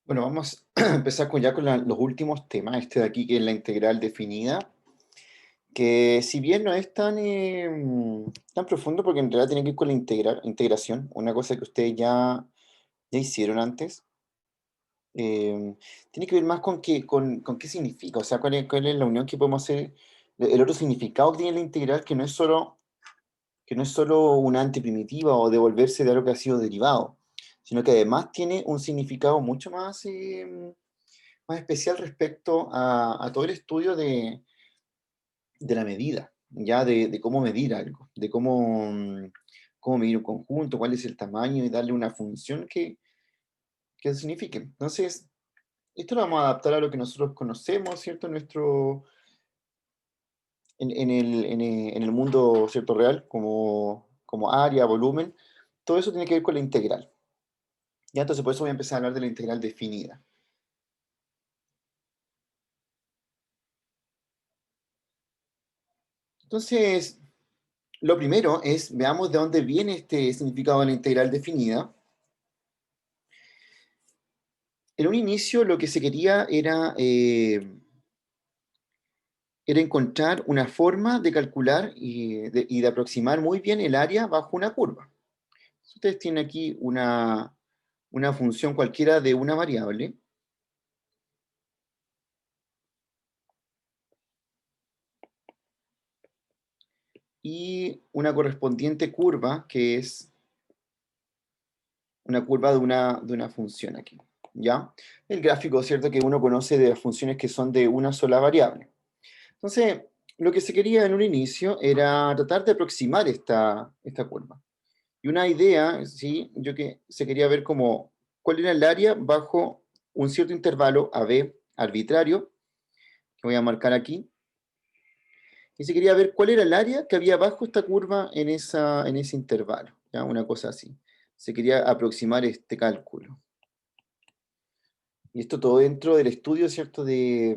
Bueno, vamos a empezar ya con los últimos temas, este de aquí que es la integral definida, que si bien no es tan profundo, porque en realidad tiene que ver con la integración, una cosa que ustedes ya hicieron antes, tiene que ver más con qué significa, o sea, cuál es la unión que podemos hacer, el otro significado que tiene la integral, que no es solo una antiprimitiva o devolverse de algo que ha sido derivado, sino que además tiene un significado mucho más especial respecto a todo el estudio de la medida, ya de cómo medir algo, de cómo medir un conjunto, cuál es el tamaño y darle una función que signifique. Entonces, esto lo vamos a adaptar a lo que nosotros conocemos, ¿cierto? En el mundo, ¿cierto? Real, como área, volumen. Todo eso tiene que ver con la integral. Ya, entonces por eso voy a empezar a hablar de la integral definida. Entonces, lo primero es, veamos de dónde viene este significado de la integral definida. En un inicio lo que se quería era encontrar una forma de calcular y de aproximar muy bien el área bajo una curva. Si ustedes tienen aquí una función cualquiera de una variable y una correspondiente curva que es una curva de una función aquí, ¿ya? El gráfico, ¿cierto? Que uno conoce de las funciones que son de una sola variable. Entonces, lo que se quería en un inicio era tratar de aproximar esta curva. Y una idea, ¿sí? Yo que se quería ver como cuál era el área bajo un cierto intervalo AB arbitrario, que voy a marcar aquí, y se quería ver cuál era el área que había bajo esta curva en ese intervalo, ¿ya? Una cosa así. Se quería aproximar este cálculo. Y esto todo dentro del estudio, ¿cierto? De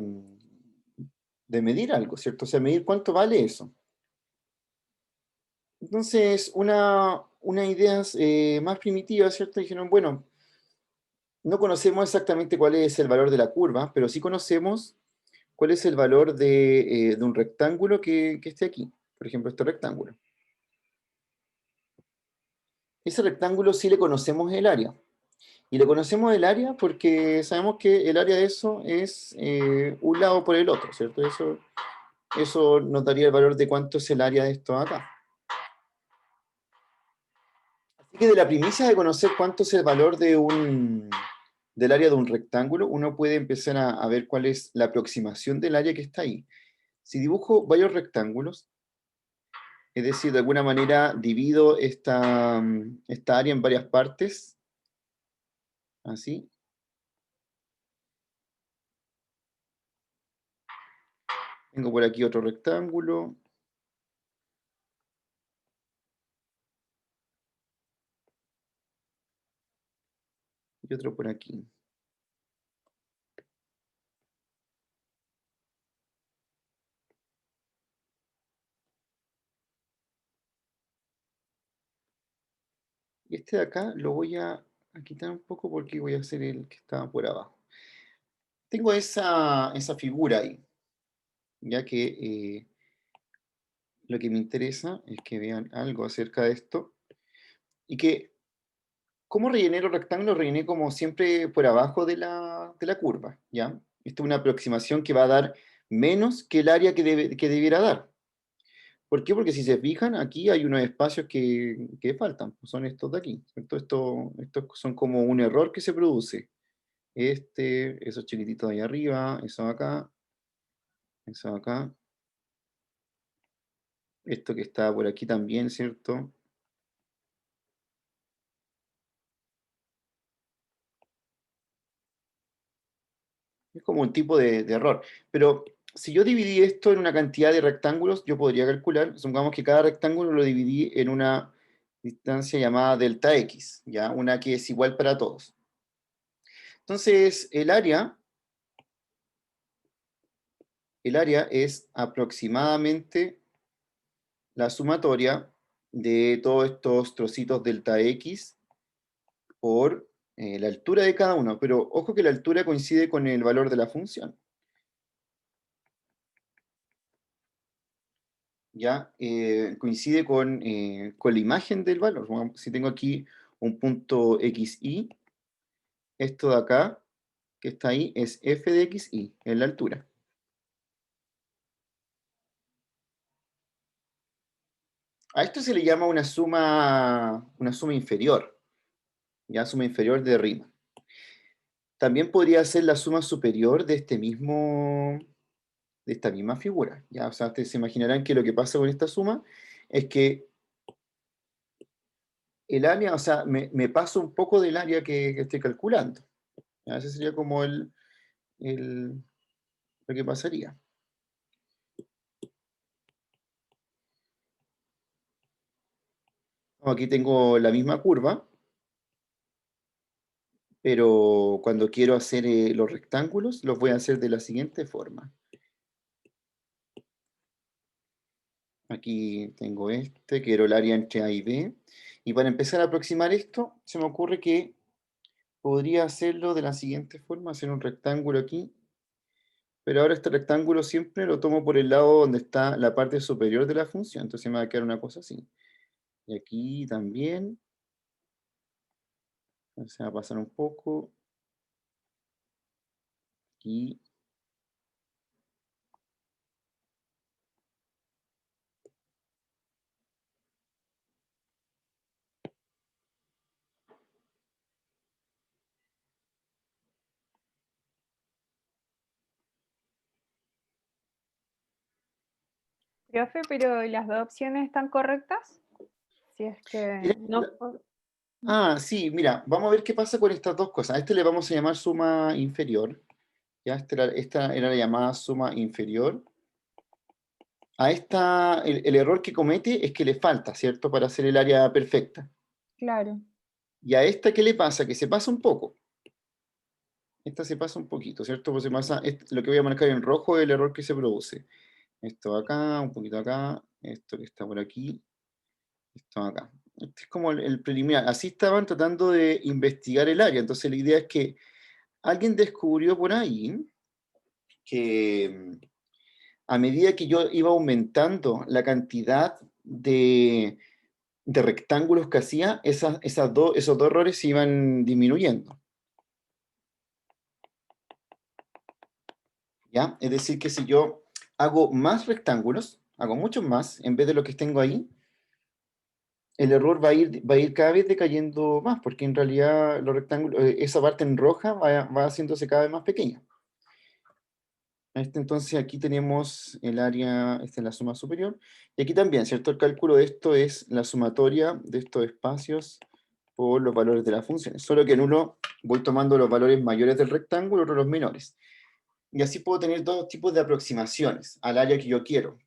medir algo, ¿cierto? O sea, medir cuánto vale eso. Entonces, una idea más primitiva, ¿cierto? Dijeron, bueno, no conocemos exactamente cuál es el valor de la curva, pero sí conocemos cuál es el valor de un rectángulo que esté aquí. Por ejemplo, este rectángulo. Ese rectángulo sí le conocemos el área. Y le conocemos el área porque sabemos que el área de eso es un lado por el otro, ¿cierto? Eso nos daría el valor de cuánto es el área de esto acá. Así que de la primicia de conocer cuánto es el valor del área de un rectángulo, uno puede empezar a ver cuál es la aproximación del área que está ahí. Si dibujo varios rectángulos, es decir, de alguna manera divido esta área en varias partes, así. Tengo por aquí otro rectángulo y otro por aquí. Y este de acá lo voy a quitar un poco porque voy a hacer el que estaba por abajo. Tengo esa figura ahí, ya que lo que me interesa es que vean algo acerca de esto y que, ¿cómo rellené los rectángulos? Rellené como siempre por abajo de la curva, ¿ya? Esta es una aproximación que va a dar menos que el área que debiera dar. ¿Por qué? Porque si se fijan, aquí hay unos espacios que faltan, pues son estos de aquí, ¿cierto? Estos son como un error que se produce. Esos chiquititos de ahí arriba, eso acá, esto que está por aquí también, ¿cierto? Es como un tipo de error. Pero si yo dividí esto en una cantidad de rectángulos, yo podría calcular, supongamos que cada rectángulo lo dividí en una distancia llamada delta X, ¿ya? Una que es igual para todos. Entonces, el área es aproximadamente la sumatoria de todos estos trocitos delta X por la altura de cada uno, pero ojo que la altura coincide con el valor de la función. ¿Ya? Coincide con la imagen del valor. Bueno, si tengo aquí un punto xy, esto de acá, que está ahí, es f de xy, en la altura. A esto se le llama una suma inferior, ya suma inferior de Riemann. También podría ser la suma superior de de esta misma figura. ¿Ya? O sea, ustedes se imaginarán que lo que pasa con esta suma es que el área, o sea, me paso un poco del área que estoy calculando. ¿Ya? Ese sería como el- lo que pasaría. Aquí tengo la misma curva, pero cuando quiero hacer los rectángulos, los voy a hacer de la siguiente forma. Aquí tengo quiero el área entre A y B. Y para empezar a aproximar esto, se me ocurre que podría hacerlo de la siguiente forma, hacer un rectángulo aquí, pero ahora este rectángulo siempre lo tomo por el lado donde está la parte superior de la función, entonces me va a quedar una cosa así. Y aquí también, se va a pasar un poco, aquí. Profe, pero ¿las dos opciones están correctas? Si es que no. Sí, mira, vamos a ver qué pasa con estas dos cosas. A este le vamos a llamar suma inferior. ¿Ya? Esta era la llamada suma inferior. A esta, el error que comete es que le falta, ¿cierto? Para hacer el área perfecta. Claro. Y a esta, ¿qué le pasa? Que se pasa un poco. Esta se pasa un poquito, ¿cierto? Pues se pasa, lo que voy a marcar en rojo es el error que se produce. Esto acá, un poquito acá, esto que está por aquí, esto acá. Este es como el preliminar. Así estaban tratando de investigar el área. Entonces la idea es que alguien descubrió por ahí que a medida que yo iba aumentando la cantidad de rectángulos que hacía, esos dos errores se iban disminuyendo. ¿Ya? Es decir, que si yo hago más rectángulos, hago muchos más, en vez de lo que tengo ahí, el error va a ir cada vez decayendo más, porque en realidad los rectángulos, esa parte en roja va haciéndose cada vez más pequeña. Entonces aquí tenemos el área, esta es la suma superior, y aquí también, ¿cierto? El cálculo de esto es la sumatoria de estos espacios por los valores de las funciones, solo que en uno voy tomando los valores mayores del rectángulo, otro los menores. Y así puedo tener dos tipos de aproximaciones al área que yo quiero.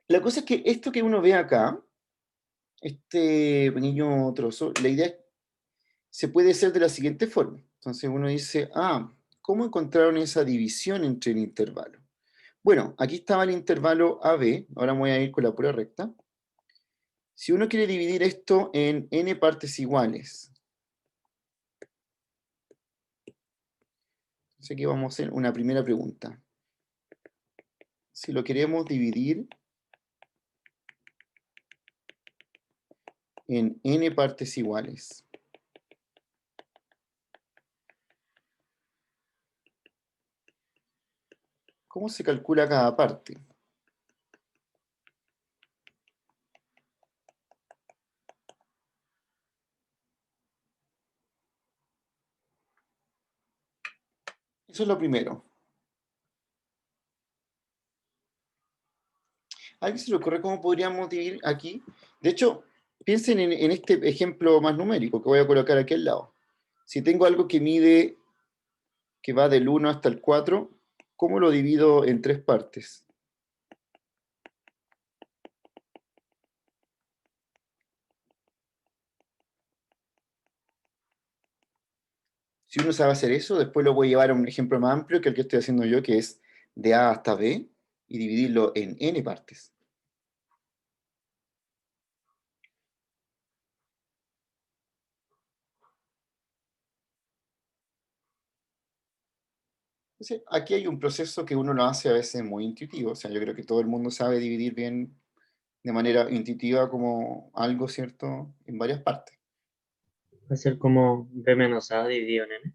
La cosa es que esto que uno ve acá, este pequeño trozo, la idea se puede hacer de la siguiente forma. Entonces uno dice, ¿cómo encontraron esa división entre el intervalo? Bueno, aquí estaba el intervalo AB, ahora me voy a ir con la pura recta. Si uno quiere dividir esto en n partes iguales, entonces aquí vamos a hacer una primera pregunta. Si lo queremos dividir en n partes iguales, ¿cómo se calcula cada parte? Eso es lo primero. ¿A alguien se le ocurre cómo podríamos dividir aquí? De hecho, piensen en este ejemplo más numérico que voy a colocar aquí al lado. Si tengo algo que mide, que va del 1 hasta el 4, ¿cómo lo divido en tres partes? Si uno sabe hacer eso, después lo voy a llevar a un ejemplo más amplio que el que estoy haciendo yo, que es de A hasta B, y dividirlo en n partes. Entonces, aquí hay un proceso que uno lo hace a veces muy intuitivo. O sea, yo creo que todo el mundo sabe dividir bien de manera intuitiva como algo, ¿cierto? En varias partes. Va a ser como B menos A dividido en N.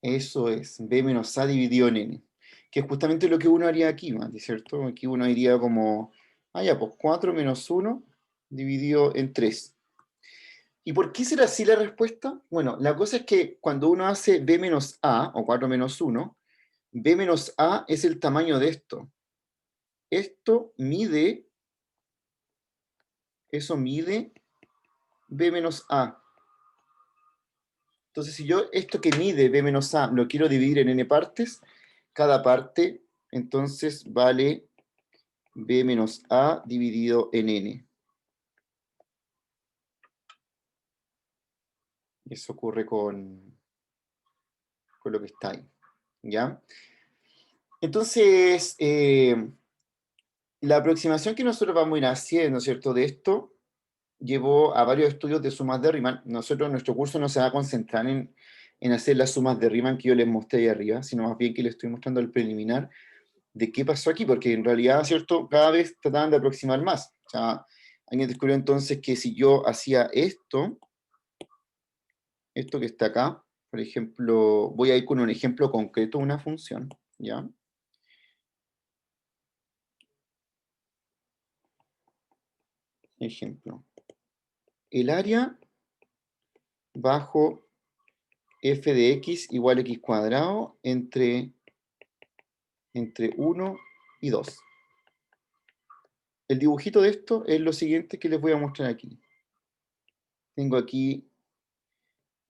Eso es, B menos A dividido en N. Que es justamente lo que uno haría aquí, Mati, ¿cierto? Aquí uno iría como, ya, pues 4 menos 1 dividido en 3. ¿Y por qué será así la respuesta? Bueno, la cosa es que cuando uno hace B menos A, o 4 menos 1, B menos A es el tamaño de esto. Esto mide, eso mide B menos A. Entonces, si yo esto que mide B menos A lo quiero dividir en N partes, cada parte entonces vale B menos A dividido en N. Eso ocurre con lo que está ahí. ¿Ya? Entonces, la aproximación que nosotros vamos a ir haciendo, ¿cierto? De esto llevó a varios estudios de sumas de Riemann. Nosotros, nuestro curso no se va a concentrar en hacer las sumas de Riemann que yo les mostré ahí arriba, sino más bien que les estoy mostrando el preliminar de qué pasó aquí, porque en realidad, ¿cierto? Cada vez trataban de aproximar más. O sea, alguien descubrió entonces que si yo hacía esto que está acá, por ejemplo, voy a ir con un ejemplo concreto de una función, ¿ya? Ejemplo. El área bajo f de x igual a x cuadrado entre 1 y 2. El dibujito de esto es lo siguiente que les voy a mostrar aquí. Tengo aquí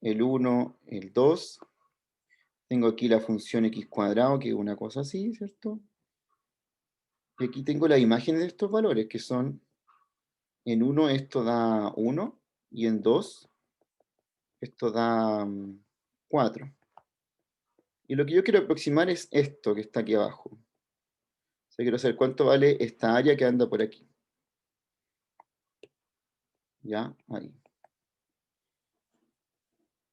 el 1, el 2. Tengo aquí la función x cuadrado, que es una cosa así, ¿cierto? Y aquí tengo las imágenes de estos valores, que son, en 1 esto da 1, y en 2 esto da 4. Y lo que yo quiero aproximar es esto que está aquí abajo. O sea, quiero saber cuánto vale esta área que anda por aquí. ¿Ya? Ahí.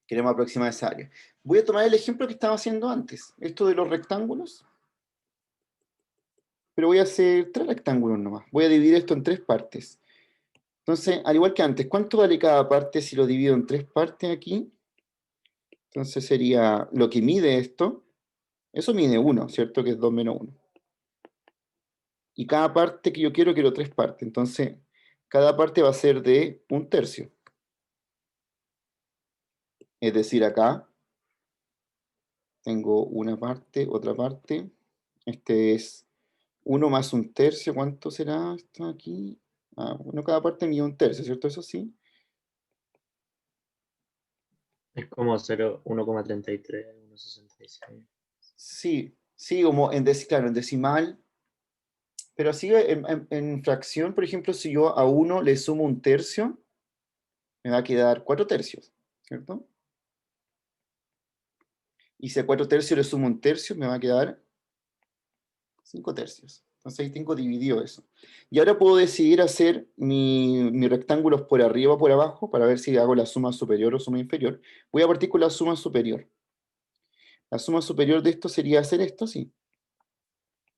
Queremos aproximar esa área. Voy a tomar el ejemplo que estaba haciendo antes, esto de los rectángulos, pero voy a hacer 3 rectángulos nomás. Voy a dividir esto en 3 partes. Entonces, al igual que antes, ¿cuánto vale cada parte si lo divido en 3 partes aquí? Entonces sería lo que mide esto, eso mide 1, ¿cierto? Que es 2 menos 1. Y cada parte que yo quiero 3 partes. Entonces, cada parte va a ser de 1/3. Es decir, acá tengo una parte, otra parte. Este es 1 más 1/3. ¿Cuánto será esto aquí? Bueno, cada parte mide 1/3, ¿cierto? Eso sí. Es como 0, 1,33, 1,66. Sí, sí, como claro, en decimal. Pero así en fracción, por ejemplo, si yo a 1 le sumo 1/3, me va a quedar 4/3, ¿cierto? Y si a 4/3 le sumo 1/3, me va a quedar 5/3. Entonces ahí tengo dividido eso. Y ahora puedo decidir hacer mis rectángulos por arriba o por abajo para ver si hago la suma superior o suma inferior. Voy a partir con la suma superior. La suma superior de esto sería hacer esto, sí.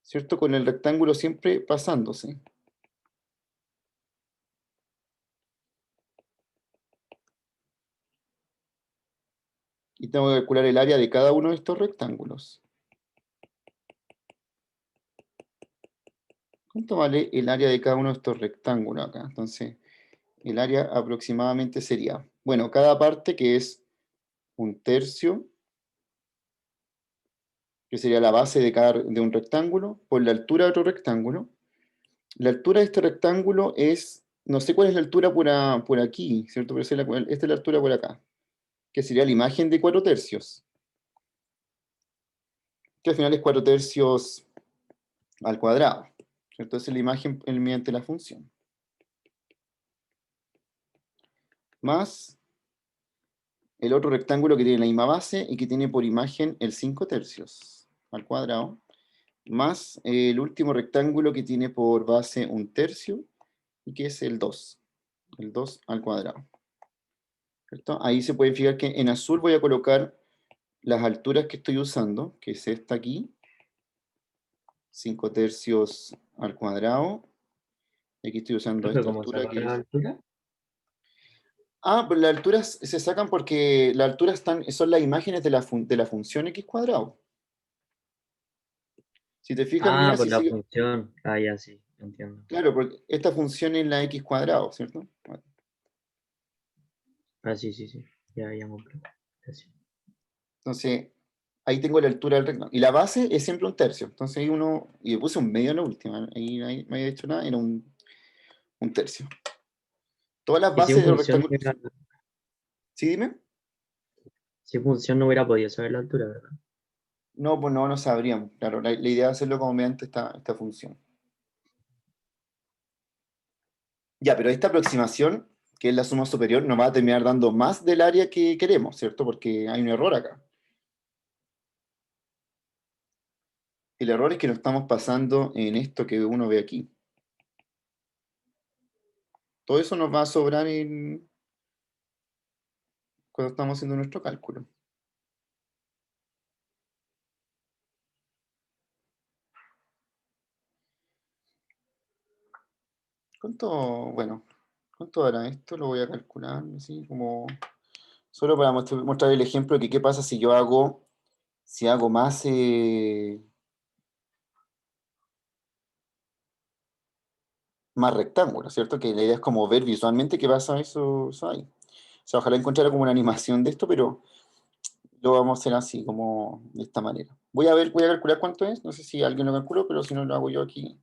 ¿Cierto? Con el rectángulo siempre pasándose. Y tengo que calcular el área de cada uno de estos rectángulos. ¿Cuánto vale el área de cada uno de estos rectángulos acá? Entonces, el área aproximadamente sería, bueno, cada parte que es 1/3, que sería la base de un rectángulo, por la altura de otro rectángulo. La altura de este rectángulo es, no sé cuál es la altura por aquí, ¿cierto? Pero esta es la altura por acá, que sería la imagen de 4/3, que al final es 4/3 al cuadrado, ¿cierto? Esa es la imagen mediante la función. Más el otro rectángulo que tiene la misma base y que tiene por imagen el 5/3 al cuadrado, más el último rectángulo que tiene por base 1/3 y que es el 2 al cuadrado. ¿Cierto? Ahí se puede fijar que en azul voy a colocar las alturas que estoy usando, que es esta aquí, 5 tercios al cuadrado. Y aquí estoy usando Profe, esta ¿cómo altura sacar que la es... altura? Ah, pero las alturas se sacan porque las alturas son las imágenes de la función x cuadrado. Si te fijas, Ah, mira, por si la sigue... función. Ah, ya sí, entiendo. Claro, porque esta función es la x cuadrado, ¿cierto? Bueno, Ah, sí, sí, sí. Ya compré. Gracias. entonces, ahí tengo la altura del rectángulo. Y la base es siempre un tercio. Entonces ahí uno... Y le puse un medio en la última. Ahí no había hecho nada, era un tercio. Todas las Y bases de los rectángulos... ¿Sí, dime? sin función no hubiera podido saber la altura, ¿verdad? No, pues no sabríamos. Claro, la idea es hacerlo como mediante esta función. Ya, pero esta aproximación, que es la suma superior, nos va a terminar dando más del área que queremos, ¿cierto? Porque hay un error acá. El error es que nos estamos pasando en esto que uno ve aquí. Todo eso nos va a sobrar cuando estamos haciendo nuestro cálculo. Bueno, cuánto dará esto? Lo voy a calcular, así como... Solo para mostrar el ejemplo de que qué pasa si yo hago más rectángulos, ¿cierto? Que la idea es como ver visualmente qué pasa eso ahí. O sea, ojalá encontrara como una animación de esto, pero lo vamos a hacer así, como de esta manera. Voy a calcular cuánto es, no sé si alguien lo calculó, pero si no lo hago yo aquí.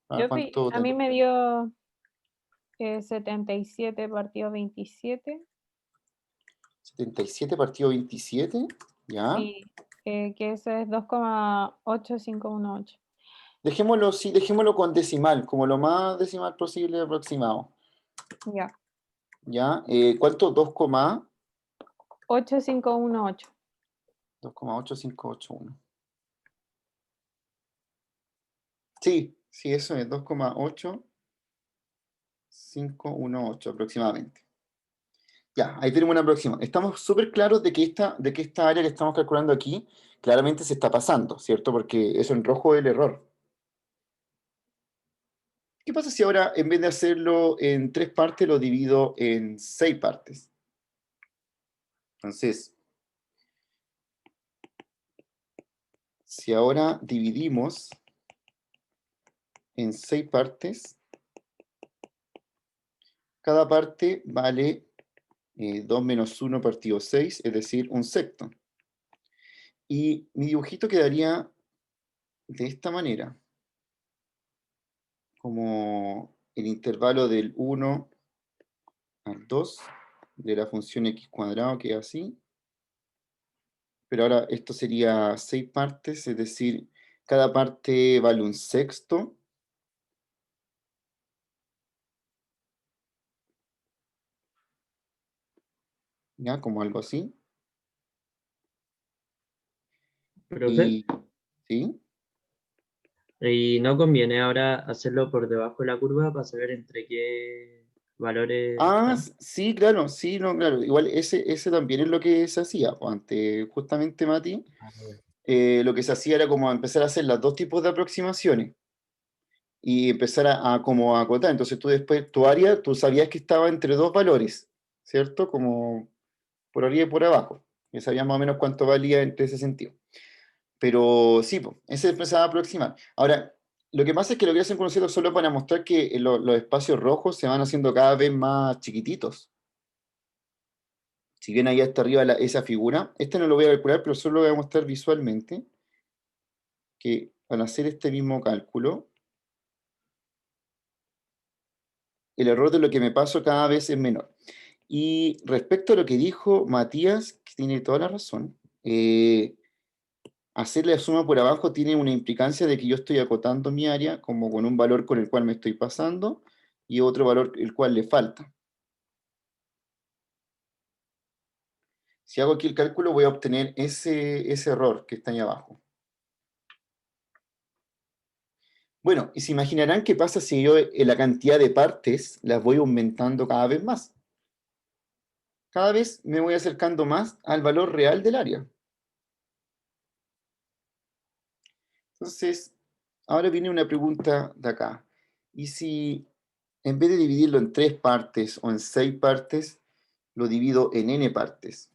A ver cuánto A mí tengo. me dio 77 partido 27. 77 partido 27, ¿ya? Sí, que eso es 2,8518. Dejémoslo, sí, dejémoslo con decimal, como lo más decimal posible aproximado. Ya, ¿Ya? ¿Cuánto? 8518. 2,8581. Sí, sí, eso es 2,8518 aproximadamente. Ya, ahí tenemos una próxima. Estamos súper claros de que esta área que estamos calculando aquí claramente se está pasando, ¿cierto? Porque eso en rojo es el error. ¿Qué pasa si ahora en vez de hacerlo en 3 partes lo divido en 6 partes? Entonces, si ahora dividimos en 6 partes, cada parte vale 2 menos 1 partido 6, es decir, un sexto. Y mi dibujito quedaría de esta manera, como el intervalo del 1 al 2 de la función x cuadrado, que es así. Pero ahora esto sería 6 partes, es decir, cada parte vale un sexto. ¿Ya? Como algo así. Profe, Y, ¿sí? y no conviene ahora hacerlo por debajo de la curva para saber entre qué valores Ah, están. sí, claro, sí, no, claro. Igual ese también es lo que se hacía, pues, antes, justamente, Mati, Ah, ya. lo que se hacía era como empezar a hacer los dos tipos de aproximaciones y empezar como a acotar. Entonces tú después, tu área, tú sabías que estaba entre dos valores, ¿cierto? Como por arriba y por abajo. Ya sabías más o menos cuánto valía entre ese sentido. Pero sí, pues, ese empezaba a aproximar. Ahora, lo que pasa es que lo que hacen conocido solo para mostrar que los espacios rojos se van haciendo cada vez más chiquititos. Si bien ahí está arriba esa figura, este no lo voy a calcular, pero solo lo voy a mostrar visualmente, que al hacer este mismo cálculo, el error de lo que me paso cada vez es menor. Y respecto a lo que dijo Matías, que tiene toda la razón, hacer la suma por abajo tiene una implicancia de que yo estoy acotando mi área como con un valor con el cual me estoy pasando y otro valor el cual le falta. Si hago aquí el cálculo voy a obtener ese error que está ahí abajo. Bueno, y se imaginarán qué pasa si yo la cantidad de partes las voy aumentando cada vez más. Cada vez me voy acercando más al valor real del área. Entonces, ahora viene una pregunta de acá. ¿Y si en vez de dividirlo en 3 partes o en 6 partes, lo divido en n partes?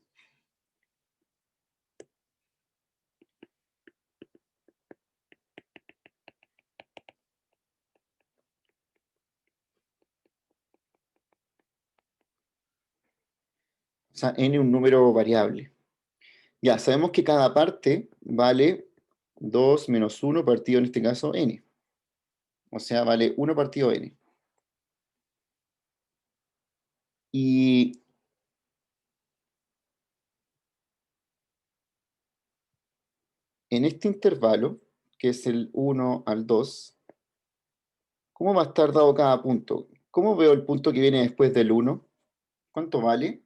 O sea, n es un número variable. Ya, sabemos que cada parte vale 2 menos 1 partido, en este caso, n. O sea, vale 1 partido n. Y en este intervalo, que es el 1 al 2, ¿cómo va a estar dado cada punto? ¿Cómo veo el punto que viene después del 1? ¿Cuánto vale?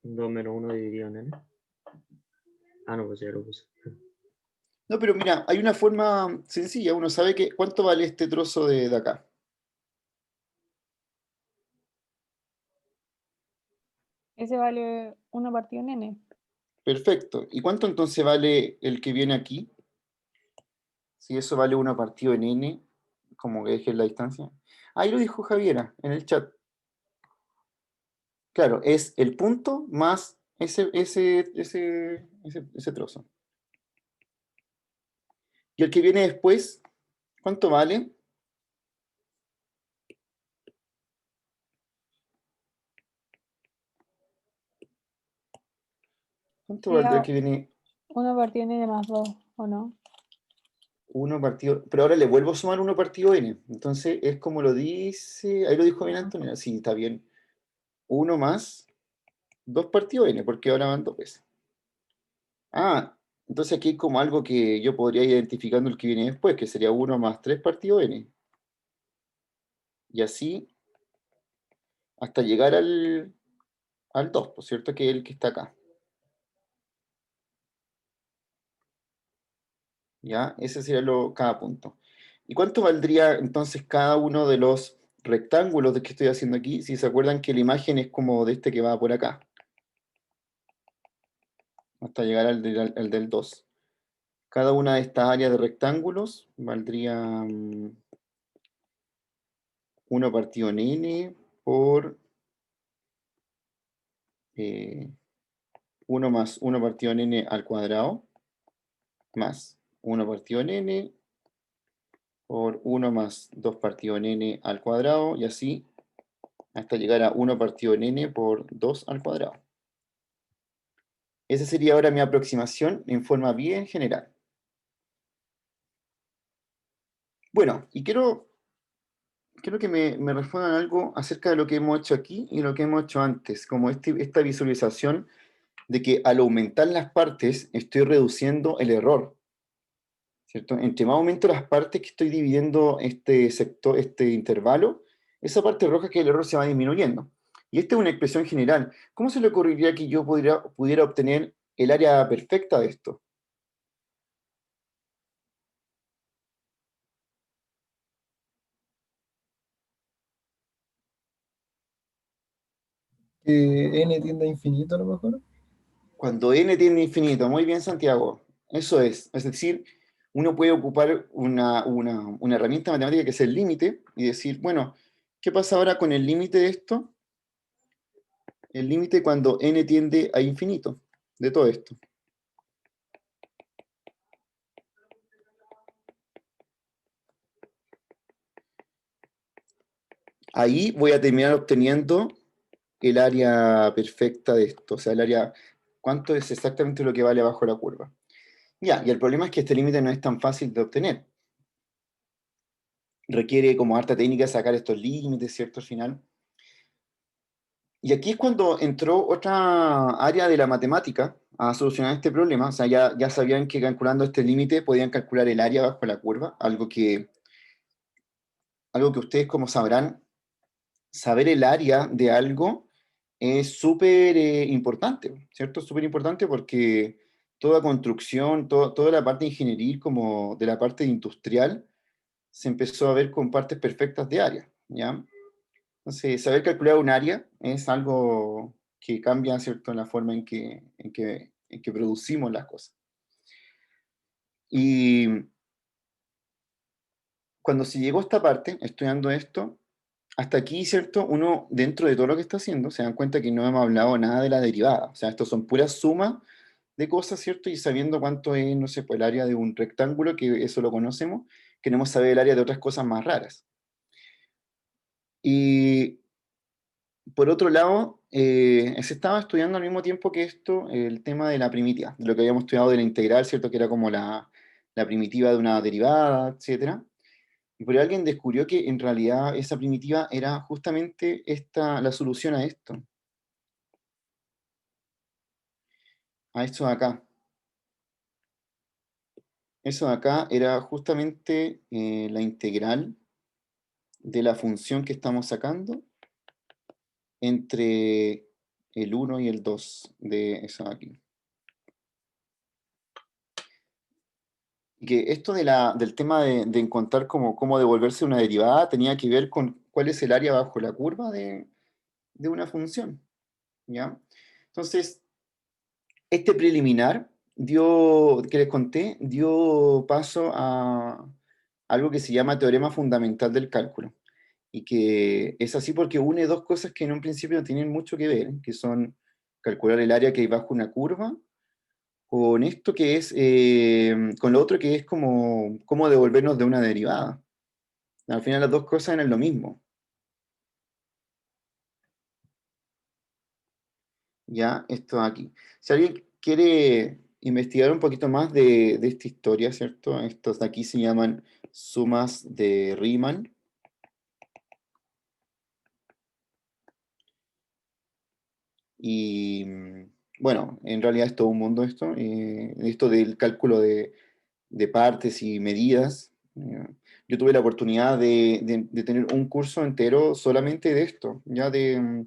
2 menos 1 dividido en n. Ah, no, pues ya lo puse. No, pero mira, hay una forma sencilla. Uno sabe que cuánto vale este trozo de acá. Ese vale 1 partido en n. Perfecto. ¿Y cuánto entonces vale el que viene aquí? Si eso vale 1 partido en n, como que deje la distancia. Ahí lo dijo Javiera en el chat. Claro, es el punto más ese trozo. Y el que viene después, ¿cuánto vale? ¿Cuánto valdrá el Sería que viene 1 partido en n más 2, ¿o no? 1 partido? Pero ahora le vuelvo a sumar 1 partido n. Entonces es como lo dice. Ahí lo dijo bien Antonio. Sí, está bien. 1 más 2 partido n, porque ahora van 2 veces. Ah, entonces aquí hay como algo que yo podría ir identificando el que viene después, que sería 1 más 3 partido n. Y así hasta llegar al 2, por cierto, que es el que está acá. ¿Ya? Ese sería cada punto. ¿Y cuánto valdría entonces cada uno de los rectángulos de que estoy haciendo aquí? Si se acuerdan que la imagen es como de este que va por acá, hasta llegar al del 2. Cada una de estas áreas de rectángulos valdría 1 partido en n por 1 más 1 partido en n al cuadrado, más 1 partido en n por 1 más 2 partido en n al cuadrado, y así hasta llegar a 1 partido en n por 2 al cuadrado. Esa sería ahora mi aproximación en forma bien general. Bueno, y quiero que me respondan algo acerca de lo que hemos hecho aquí y lo que hemos hecho antes, como esta visualización de que al aumentar las partes estoy reduciendo el error, ¿cierto? Entre más aumento las partes que estoy dividiendo este sector, este intervalo, esa parte roja que el error se va disminuyendo. Y esta es una expresión general. ¿Cómo se le ocurriría que yo pudiera obtener el área perfecta de esto? Que n tiende a infinito a lo mejor. Cuando n tiende a infinito, muy bien, Santiago. Eso es decir, uno puede ocupar una herramienta matemática que es el límite y decir, bueno, ¿qué pasa ahora con el límite de esto? El límite cuando n tiende a infinito de todo esto. Ahí voy a terminar obteniendo el área perfecta de esto, o sea, el área, cuánto es exactamente lo que vale abajo la curva. Ya, y el problema es que este límite no es tan fácil de obtener. Requiere como harta técnica sacar estos límites, ¿cierto? Al final. Y aquí es cuando entró otra área de la matemática a solucionar este problema. O sea, ya sabían que calculando este límite podían calcular el área bajo la curva, algo que ustedes, como sabrán, saber el área de algo es súper importante, ¿cierto? Súper importante porque toda construcción, toda la parte ingenieril como de la parte industrial se empezó a ver con partes perfectas de área, ¿ya? Entonces, saber calcular un área es algo que cambia, ¿cierto?, la forma en que producimos las cosas. Y cuando se llegó a esta parte, estudiando esto, hasta aquí, ¿cierto? Uno, dentro de todo lo que está haciendo, se dan cuenta que no hemos hablado nada de la derivada. O sea, esto son puras sumas de cosas, ¿cierto? Y sabiendo cuánto es, no sé, pues el área de un rectángulo, que eso lo conocemos, queremos saber el área de otras cosas más raras. Y por otro lado, se estaba estudiando al mismo tiempo que esto el tema de la primitiva, de lo que habíamos estudiado de la integral, ¿cierto? Que era como la primitiva de una derivada, etcétera. Y por ahí alguien descubrió que en realidad esa primitiva era justamente la solución a esto de acá. Eso de acá era justamente la integral de la función que estamos sacando entre el 1 y el 2 de eso de aquí. Y que esto del tema de encontrar cómo devolverse una derivada tenía que ver con cuál es el área bajo la curva de una función, ¿ya? Entonces, este preliminar que les conté, dio paso a algo que se llama teorema fundamental del cálculo. Y que es así porque une dos cosas que en un principio no tienen mucho que ver, que son calcular el área que hay bajo una curva, con esto que es, con lo otro que es como cómo devolvernos de una derivada. Al final las dos cosas eran lo mismo. Ya, esto aquí. Si alguien quiere investigar un poquito más de esta historia, ¿cierto? Estos de aquí se llaman sumas de Riemann. Y bueno, en realidad es todo un mundo esto. Esto del cálculo de partes y medidas. Yo tuve la oportunidad de tener un curso entero solamente de esto, ya de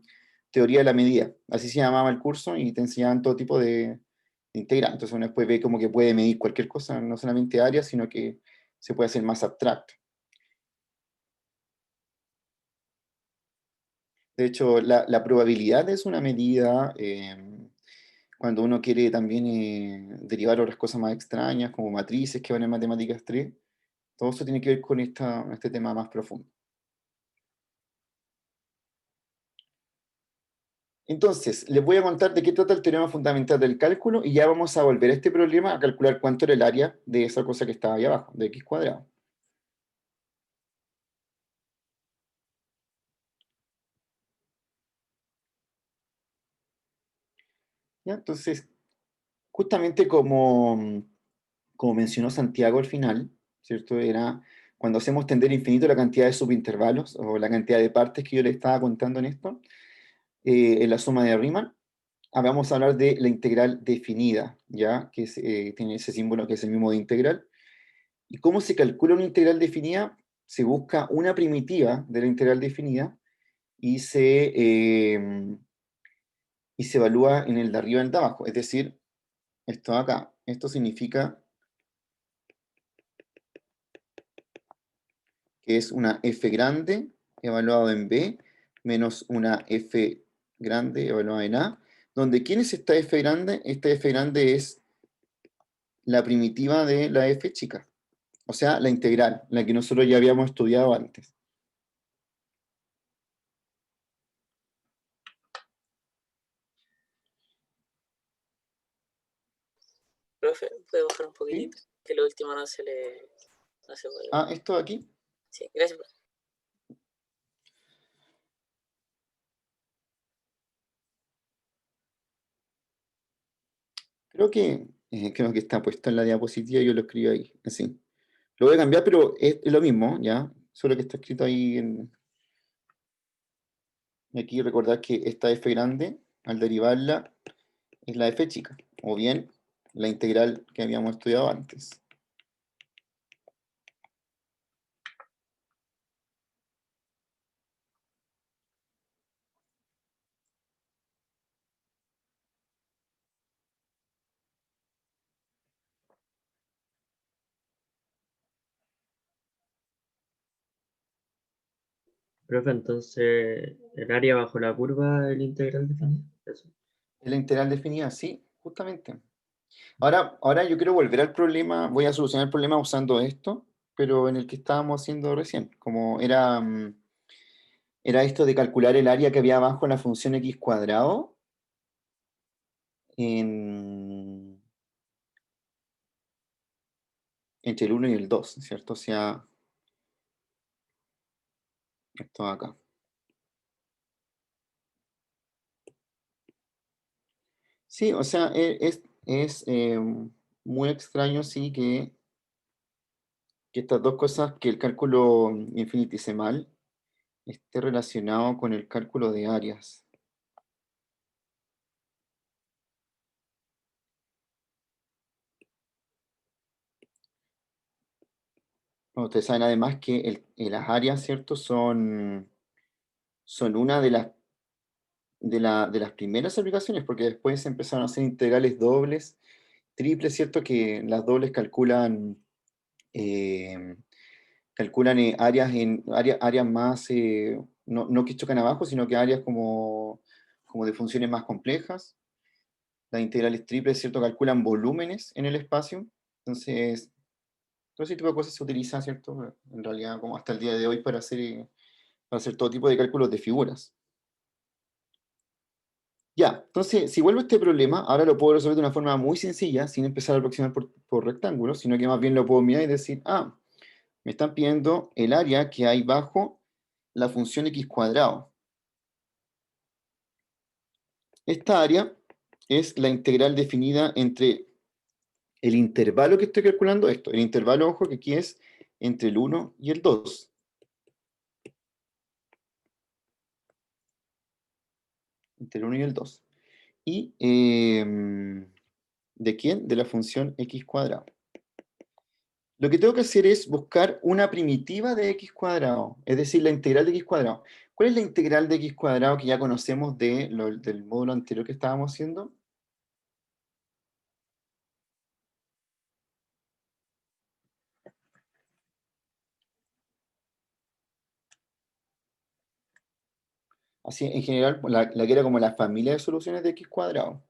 teoría de la medida. Así se llamaba el curso y te enseñaban todo tipo de integral. Entonces uno después ve como que puede medir cualquier cosa, no solamente áreas, sino que se puede hacer más abstracto. De hecho, la probabilidad es una medida cuando uno quiere también derivar otras cosas más extrañas, como matrices que van en matemáticas 3. Todo eso tiene que ver con este tema más profundo. Entonces, les voy a contar de qué trata el teorema fundamental del cálculo y ya vamos a volver a este problema a calcular cuánto era el área de esa cosa que estaba ahí abajo, de x cuadrado. ¿Ya? Entonces, justamente como mencionó Santiago al final, ¿cierto? Era cuando hacemos tender a infinito la cantidad de subintervalos o la cantidad de partes que yo les estaba contando en esto, en la suma de Riemann. Vamos a hablar de la integral definida, ¿ya? Que tiene ese símbolo que es el mismo de integral. ¿Y cómo se calcula una integral definida? Se busca una primitiva de la integral definida y se evalúa en el de arriba y en el de abajo. Es decir, esto de acá. Esto significa que es una f grande evaluado en b menos una f grande evaluada en a, donde ¿quién es esta f grande? Esta f grande es la primitiva de la f chica. O sea, la integral, la que nosotros ya habíamos estudiado antes. Profe, ¿puede bajar un ¿Sí? poquitito? Que lo último no se puede. Esto de aquí. Sí, gracias, profe. Creo que está puesto en la diapositiva, yo lo escribo ahí, así. Lo voy a cambiar, pero es lo mismo, ¿ya? Solo que está escrito ahí y aquí recordar que esta f grande, al derivarla, es la f chica, o bien la integral que habíamos estudiado antes. Profe, entonces, el área bajo la curva, el integral definida. Eso. Es la integral definida, sí, justamente. Ahora yo quiero volver al problema, voy a solucionar el problema usando esto, pero en el que estábamos haciendo recién, como era esto de calcular el área que había abajo en la función x cuadrado entre el 1 y el 2, ¿cierto? O sea, esto de acá. Sí, o sea, es muy extraño, sí, que estas dos cosas, que el cálculo infinitesimal esté relacionado con el cálculo de áreas. Bueno, ustedes saben además que las áreas, ¿cierto? Son una de las primeras aplicaciones, porque después se empezaron a hacer integrales dobles, triples, ¿cierto? Que las dobles eh, calculan áreas más, no que chocan abajo, sino que áreas como de funciones más complejas. Las integrales triples, ¿cierto? Calculan volúmenes en el espacio. Entonces, todo ese tipo de cosas se utiliza, ¿cierto? En realidad, como hasta el día de hoy, para hacer todo tipo de cálculos de figuras. Ya, entonces, si vuelvo a este problema, ahora lo puedo resolver de una forma muy sencilla, sin empezar a aproximar por rectángulos, sino que más bien lo puedo mirar y decir, me están pidiendo el área que hay bajo la función x cuadrado. Esta área es la integral definida entre el intervalo que estoy calculando, el intervalo, ojo, que aquí es entre el 1 y el 2. Entre el 1 y el 2. ¿Y de quién? De la función x cuadrado. Lo que tengo que hacer es buscar una primitiva de x cuadrado, es decir, la integral de x cuadrado. ¿Cuál es la integral de x cuadrado que ya conocemos del módulo anterior que estábamos haciendo? Así, en general, la que era como la familia de soluciones de x cuadrado.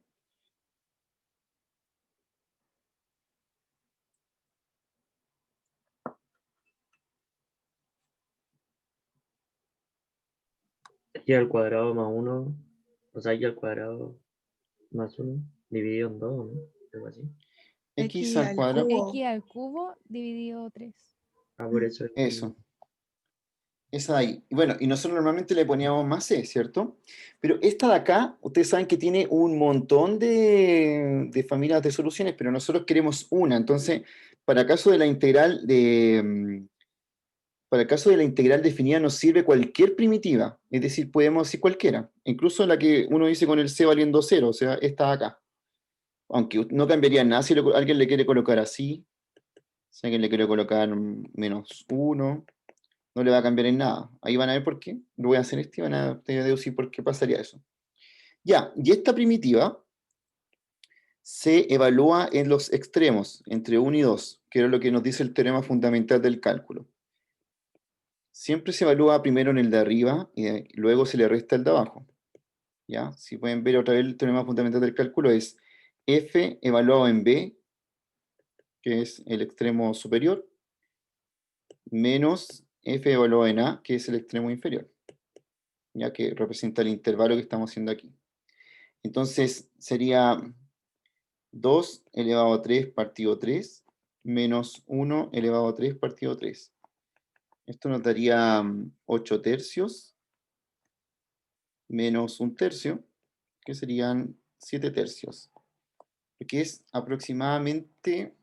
Y al cuadrado más 1, o sea, y al cuadrado más 1, dividido en 2, ¿no? Algo así. X al cuadrado. X al cubo dividido 3. Ah, por eso es Eso. Esa de ahí. Y bueno, y nosotros normalmente le poníamos más c, ¿cierto? Pero esta de acá, ustedes saben que tiene un montón de familias de soluciones, pero nosotros queremos una. Entonces, para el caso de la integral para el caso de la integral definida nos sirve cualquier primitiva. Es decir, podemos decir cualquiera. Incluso la que uno dice con el c valiendo 0, o sea, esta de acá. Aunque no cambiaría nada si alguien le quiere colocar así, si alguien le quiere colocar -1, no le va a cambiar en nada. Ahí van a ver por qué. Lo voy a hacer y van a deducir por qué pasaría eso. Ya, y esta primitiva se evalúa en los extremos, entre 1 y 2, que es lo que nos dice el teorema fundamental del cálculo. Siempre se evalúa primero en el de arriba y luego se le resta el de abajo. ¿Ya? Si pueden ver otra vez el teorema fundamental del cálculo es f evaluado en b, que es el extremo superior, menos f evaluado en a, que es el extremo inferior, ya que representa el intervalo que estamos haciendo aquí. Entonces sería 2 elevado a 3 partido 3 menos 1 elevado a 3 partido 3. Esto nos daría 8 tercios menos 1 tercio, que serían 7 tercios. Que es aproximadamente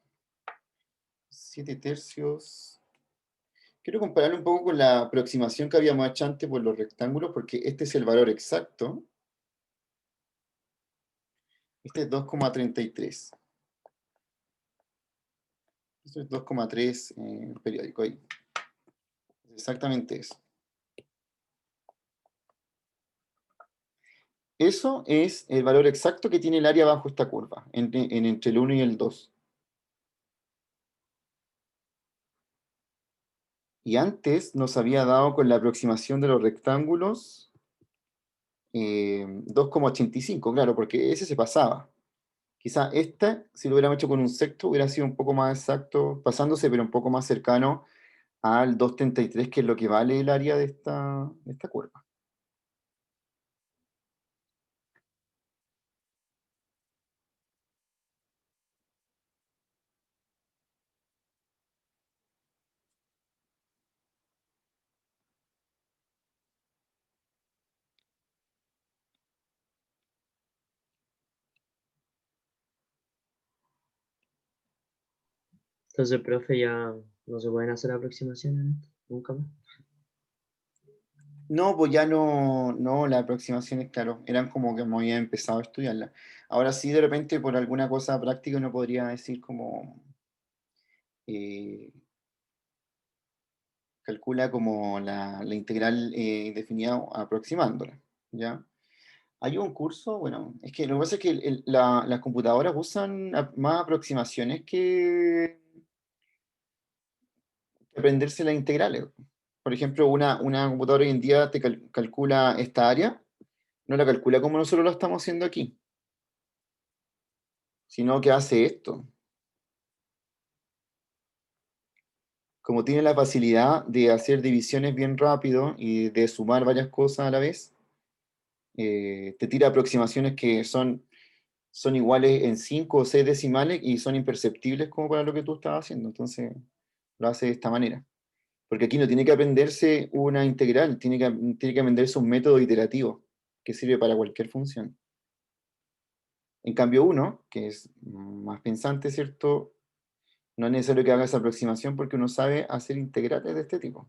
7 tercios. Quiero compararlo un poco con la aproximación que habíamos hecho antes por los rectángulos, porque este es el valor exacto. Este es 2,33. Esto es 2,3 periódico ahí. Exactamente eso. Eso es el valor exacto que tiene el área bajo esta curva, entre el 1 y el 2. Y antes nos había dado con la aproximación de los rectángulos 2,85, claro, porque ese se pasaba. Quizá esta, si lo hubiéramos hecho con un sexto, hubiera sido un poco más exacto, pasándose, pero un poco más cercano al 2,33, que es lo que vale el área de esta curva. Entonces, profe, ya no se pueden hacer aproximaciones en esto, nunca más. No, pues ya no, las aproximaciones, claro, eran como que me había empezado a estudiarlas. Ahora sí, de repente, por alguna cosa práctica, uno podría decir como, eh, calcula como la integral definida aproximándola, ¿ya? Hay un curso, bueno, es que lo que pasa es que las computadoras usan más aproximaciones que aprenderse las integrales. Por ejemplo, una computadora hoy en día te calcula esta área, no la calcula como nosotros lo estamos haciendo aquí, sino que hace esto. Como tiene la facilidad de hacer divisiones bien rápido y de sumar varias cosas a la vez, te tira aproximaciones que son iguales en 5 o 6 decimales y son imperceptibles como para lo que tú estás haciendo. Entonces, lo hace de esta manera. Porque aquí no tiene que aprenderse una integral, tiene que aprenderse un método iterativo que sirve para cualquier función. En cambio, uno, que es más pensante, ¿cierto? No es necesario que haga esa aproximación porque uno sabe hacer integrales de este tipo.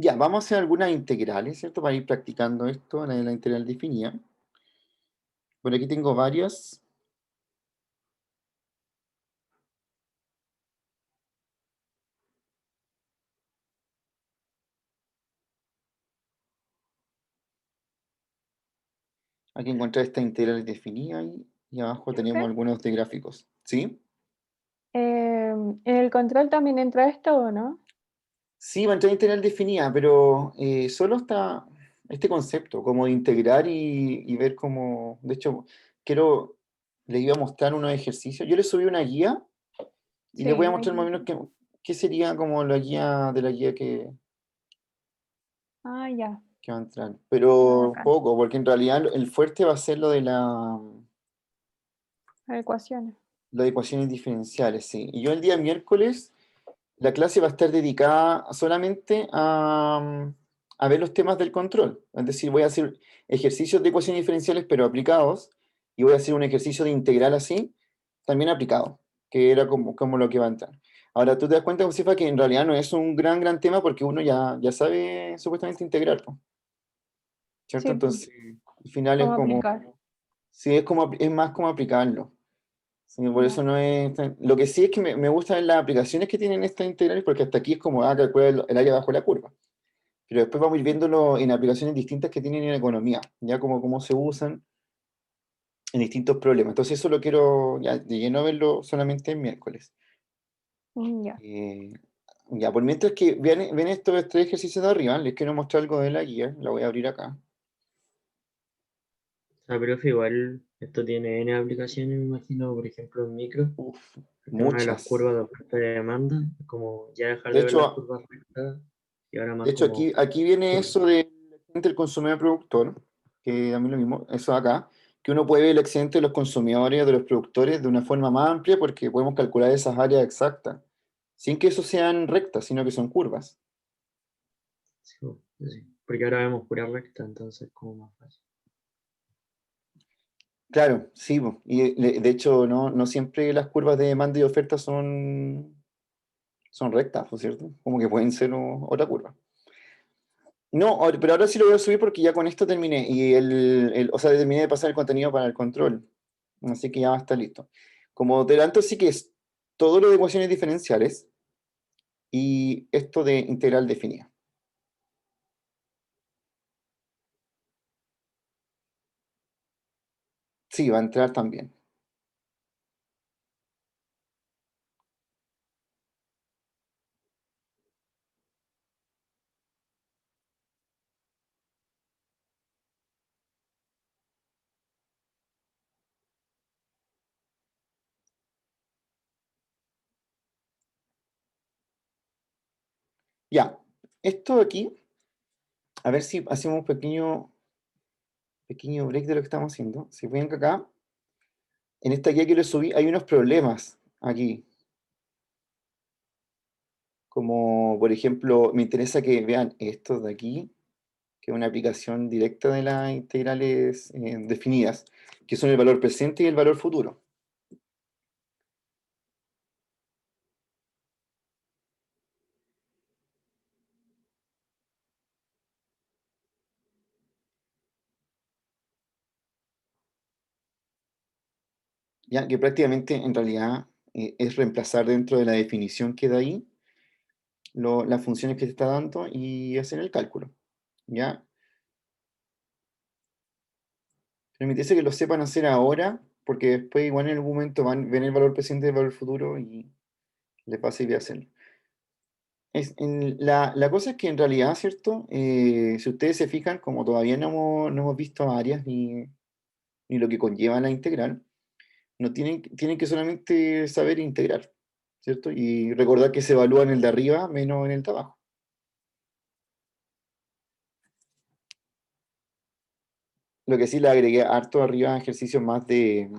Ya, vamos a hacer algunas integrales, ¿cierto? Para ir practicando esto, la integral definida. Por aquí tengo varias. Aquí encontré esta integral definida y abajo tenemos Profe, algunos de gráficos. ¿Sí? ¿en el control también entra esto o no? Sí, va a entrar integral definida, pero solo está este concepto, como de integrar y ver cómo. De hecho, le iba a mostrar unos ejercicios. Yo le subí una guía y les voy a Sí, mostrar más o menos qué sería como la guía de la guía Ah, ya, que va a entrar. ah, Pero acá, poco, porque en realidad el fuerte va a ser lo de ecuaciones. lo de ecuaciones diferenciales, sí. Y yo el día miércoles, la clase va a estar dedicada solamente a ver los temas del control. Es decir, voy a hacer ejercicios de ecuaciones diferenciales, pero aplicados, y voy a hacer un ejercicio de integral así, también aplicado, que era como lo que va a entrar. Ahora, tú te das cuenta, Josefa, que en realidad no es un gran tema porque uno ya sabe supuestamente integrar, po, ¿cierto? Sí, pues, Entonces, al final es ¿cómo como, aplicar? sí, es más como aplicarlo. Sí, por Ya. eso no es lo que sí es que me gustan las aplicaciones que tienen estas integrales, porque hasta aquí es como, calcular el área bajo la curva. Pero después vamos a ir viéndolo en aplicaciones distintas que tienen en economía, ya como cómo se usan en distintos problemas. Entonces eso lo quiero ya de lleno verlo solamente el miércoles. Ya. Eh, ya, por mientras que ven estos tres ejercicios de arriba, les quiero mostrar algo de la guía, la voy a abrir acá. O sea, profe, igual esto tiene N aplicaciones, me imagino, por ejemplo, en micro, Uf, el tema de las muchas. curvas de oferta y demanda, es como ya dejar De de ver las hecho, curvas rectas y ahora de más hecho como aquí viene curvas. eso del excedente del consumidor productor, que a mí lo mismo, eso acá, que uno puede ver el excedente de los consumidores o de los productores de una forma más amplia porque podemos calcular esas áreas exactas, sin que eso sean rectas, sino que son curvas. Sí, sí, porque ahora vemos pura recta, entonces es como más fácil. Claro, sí, po, y de hecho no siempre las curvas de demanda y oferta son rectas, ¿no es cierto? Como que pueden ser otra curva. No, pero ahora sí lo voy a subir porque ya con esto terminé. Y o sea, terminé de pasar el contenido para el control. Así que ya está listo. Como te adelanto, sí que es todo lo de ecuaciones diferenciales y esto de integral definida. Sí, va a entrar también. Ya, esto de aquí, a ver si hacemos un pequeño break de lo que estamos haciendo. Si ven que acá, en esta guía que le subí, hay unos problemas aquí. Como, por ejemplo, me interesa que vean esto de aquí, que es una aplicación directa de las integrales definidas, que son el valor presente y el valor futuro. Ya que prácticamente en realidad es reemplazar dentro de la definición que da ahí las funciones que te está dando y hacer el cálculo. ¿Ya? Pero me interesa que lo sepan hacer ahora, porque después igual en algún momento van ven el valor presente y el valor futuro y les va a servir hacerlo. La cosa es que en realidad, ¿cierto? Si ustedes se fijan, como todavía no hemos visto áreas ni lo que conlleva la integral, no tienen que solamente saber integrar, ¿cierto? Y recordar que se evalúa en el de arriba menos en el de abajo. Lo que sí le agregué harto arriba ejercicios más de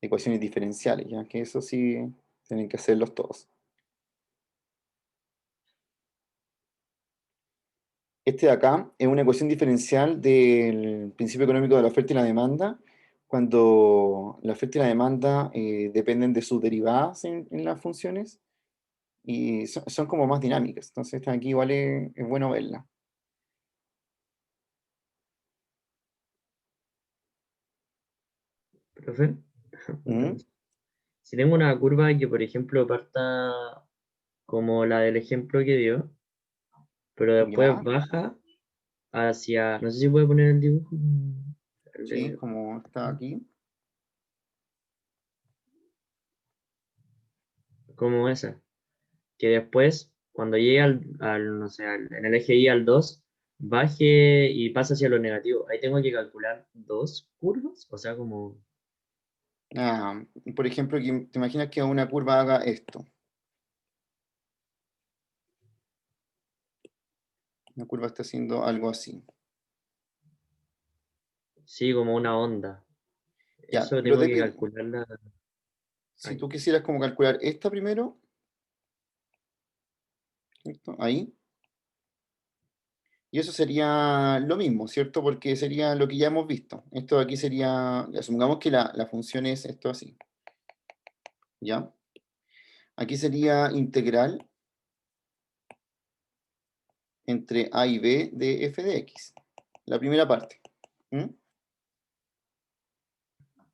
ecuaciones diferenciales, ya que eso sí tienen que hacerlos todos. Este de acá es una ecuación diferencial del principio económico de la oferta y la demanda, cuando la oferta y la demanda dependen de sus derivadas en las funciones y son como más dinámicas. Entonces, esta de aquí igual es bueno verla. Profe, ¿Mm? si tengo una curva que, por ejemplo, parta como la del ejemplo que dio, pero después ¿Ya? baja hacia, no sé si puede poner el dibujo, Sí, como está aquí. como esa, que después, cuando llegue no sé, en el eje Y al 2 baje y pasa hacia lo negativo. Ahí tengo que calcular dos curvas, o sea, como, Ah, por ejemplo, te imaginas que una curva haga esto. Una curva está haciendo algo así. sí, como una onda. Ya, Eso pero tengo que calcularla. si Ahí. tú quisieras como calcular esta primero, ¿cierto? Ahí. Y eso sería lo mismo, ¿cierto? Porque sería lo que ya hemos visto. Esto de aquí sería, ya, supongamos que la función es esto así. ¿Ya? Aquí sería integral entre a y b de f de x. La primera parte. ¿Mm?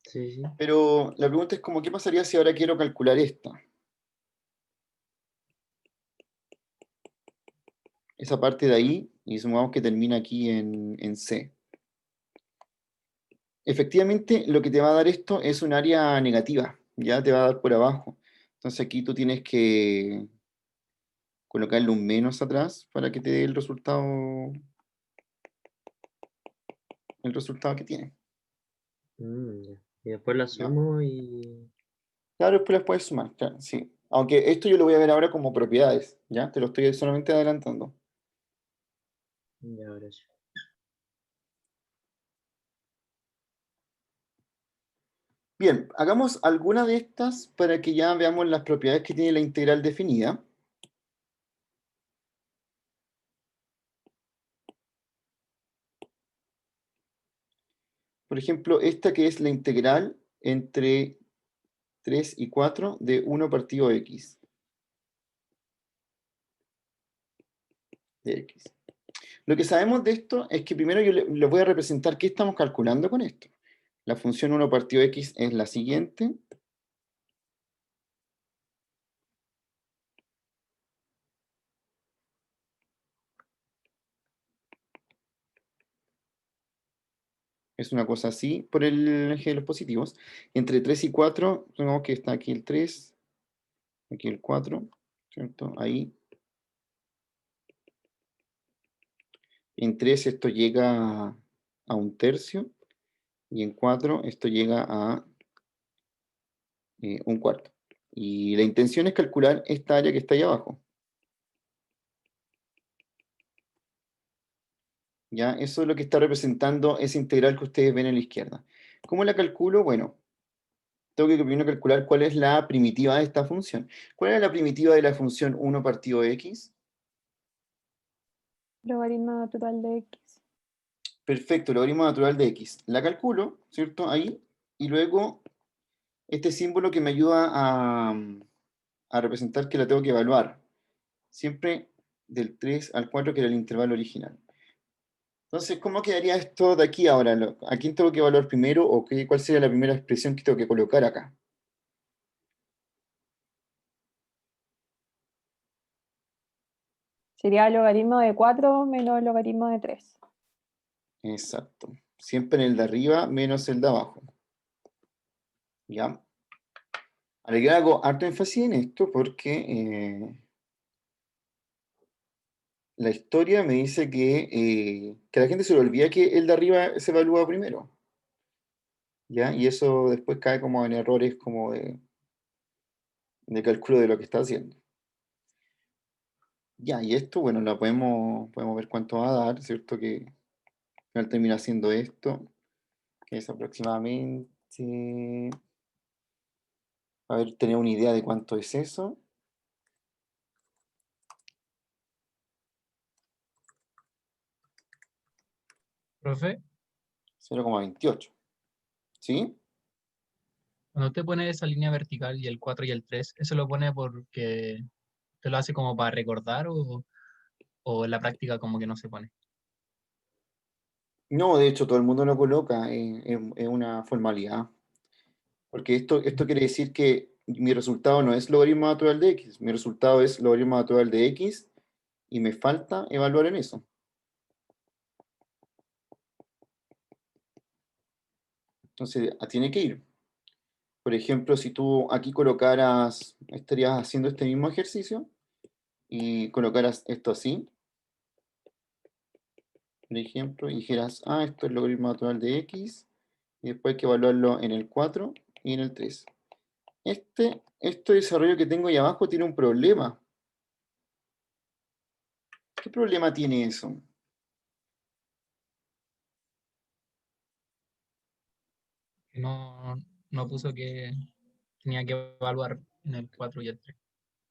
Sí, sí. Pero la pregunta es como, ¿qué pasaría si ahora quiero calcular esta? Esa parte de ahí, y supongamos que termina aquí en C. Efectivamente, lo que te va a dar esto es un área negativa, ya te va a dar por abajo. Entonces aquí tú tienes que colocarle un menos atrás para que te dé el resultado que tiene. Ya. Y después la ¿Ya? sumo y Claro, después las puedes sumar, claro, sí. Aunque esto yo lo voy a ver ahora como propiedades, ¿ya? Te lo estoy solamente adelantando. ya, gracias. Bien, hagamos alguna de estas para que ya veamos las propiedades que tiene la integral definida. Por ejemplo, esta que es la integral entre 3 y 4 de 1 partido x. de x. Lo que sabemos de esto es que primero yo les voy a representar qué estamos calculando con esto. La función 1 partido x es la siguiente. Es una cosa así por el eje de los positivos. Entre 3 y 4, supongamos que está aquí el 3, aquí el 4, ¿cierto? Ahí. En 3 esto llega a 1/3 y en 4 esto llega a 1/4. Y la intención es calcular esta área que está ahí abajo. ¿Ya? Eso es lo que está representando esa integral que ustedes ven a la izquierda. ¿Cómo la calculo? Bueno, tengo que primero calcular cuál es la primitiva de esta función. ¿Cuál es la primitiva de la función 1 partido de x? Logaritmo natural de x. Perfecto, logaritmo natural de x. La calculo, ¿cierto? Ahí. Y luego este símbolo que me ayuda a representar que la tengo que evaluar. Siempre del 3 al 4, que era el intervalo original. Entonces, ¿cómo quedaría esto de aquí ahora? ¿A quién tengo que evaluar primero o cuál sería la primera expresión que tengo que colocar acá? Sería logaritmo de 4 menos logaritmo de 3. Exacto. Siempre en el de arriba menos el de abajo. ¿Ya? Ahora yo hago harto énfasis en esto porque la historia me dice que a la gente se le olvida que el de arriba se evalúa primero. ¿Ya? Y eso después cae como en errores como de cálculo de lo que está haciendo. Ya, y esto, bueno, podemos ver cuánto va a dar, ¿cierto? Que al final termina siendo esto, que es aproximadamente, a ver, tener una idea de cuánto es eso. Profe, 0,28. ¿Sí? cuando usted pone esa línea vertical y el 4 y el 3, ¿eso lo pone porque usted lo hace como para recordar o en la práctica como que no se pone? No, de hecho, todo el mundo lo coloca, es una formalidad. Porque esto quiere decir que mi resultado no es logaritmo natural de x, mi resultado es logaritmo natural de x y me falta evaluar en eso. Entonces, tiene que ir. Por ejemplo, si tú aquí colocaras, estarías haciendo este mismo ejercicio y colocaras esto así, por ejemplo, y dijeras, esto es logaritmo natural de x, y después hay que evaluarlo en el 4 y en el 3. Este desarrollo que tengo ahí abajo tiene un problema. ¿Qué problema tiene eso? No, no puso que tenía que evaluar en el 4 y el 3.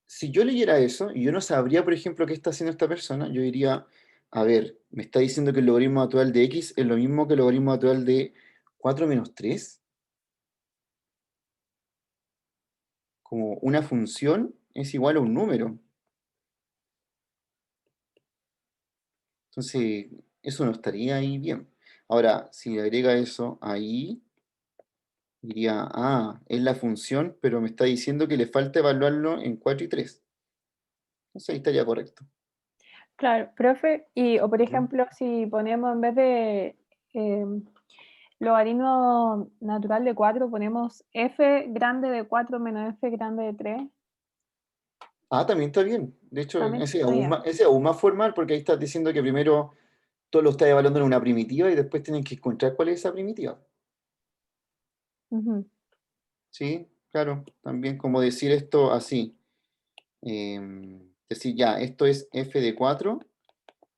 Si yo leyera eso y yo no sabría, por ejemplo, qué está haciendo esta persona, yo diría, a ver, me está diciendo que el logaritmo natural de x es lo mismo que el logaritmo natural de 4 menos 3. Como una función es igual a un número. Entonces, eso no estaría ahí bien. Ahora, si le agrega eso ahí, diría, es la función, pero me está diciendo que le falta evaluarlo en 4 y 3. Entonces ahí estaría correcto. Claro, profe, o por Ujú. ejemplo, si ponemos en vez de logaritmo natural de 4, ponemos f grande de 4 menos f grande de 3, También está bien. De hecho, también ese es está bien. ese es aún más formal porque ahí estás diciendo que primero todo lo estás evaluando en una primitiva y después tienen que encontrar cuál es esa primitiva. Ujú. ¿Sí? Claro, también como decir esto así. Decir ya, esto es f de 4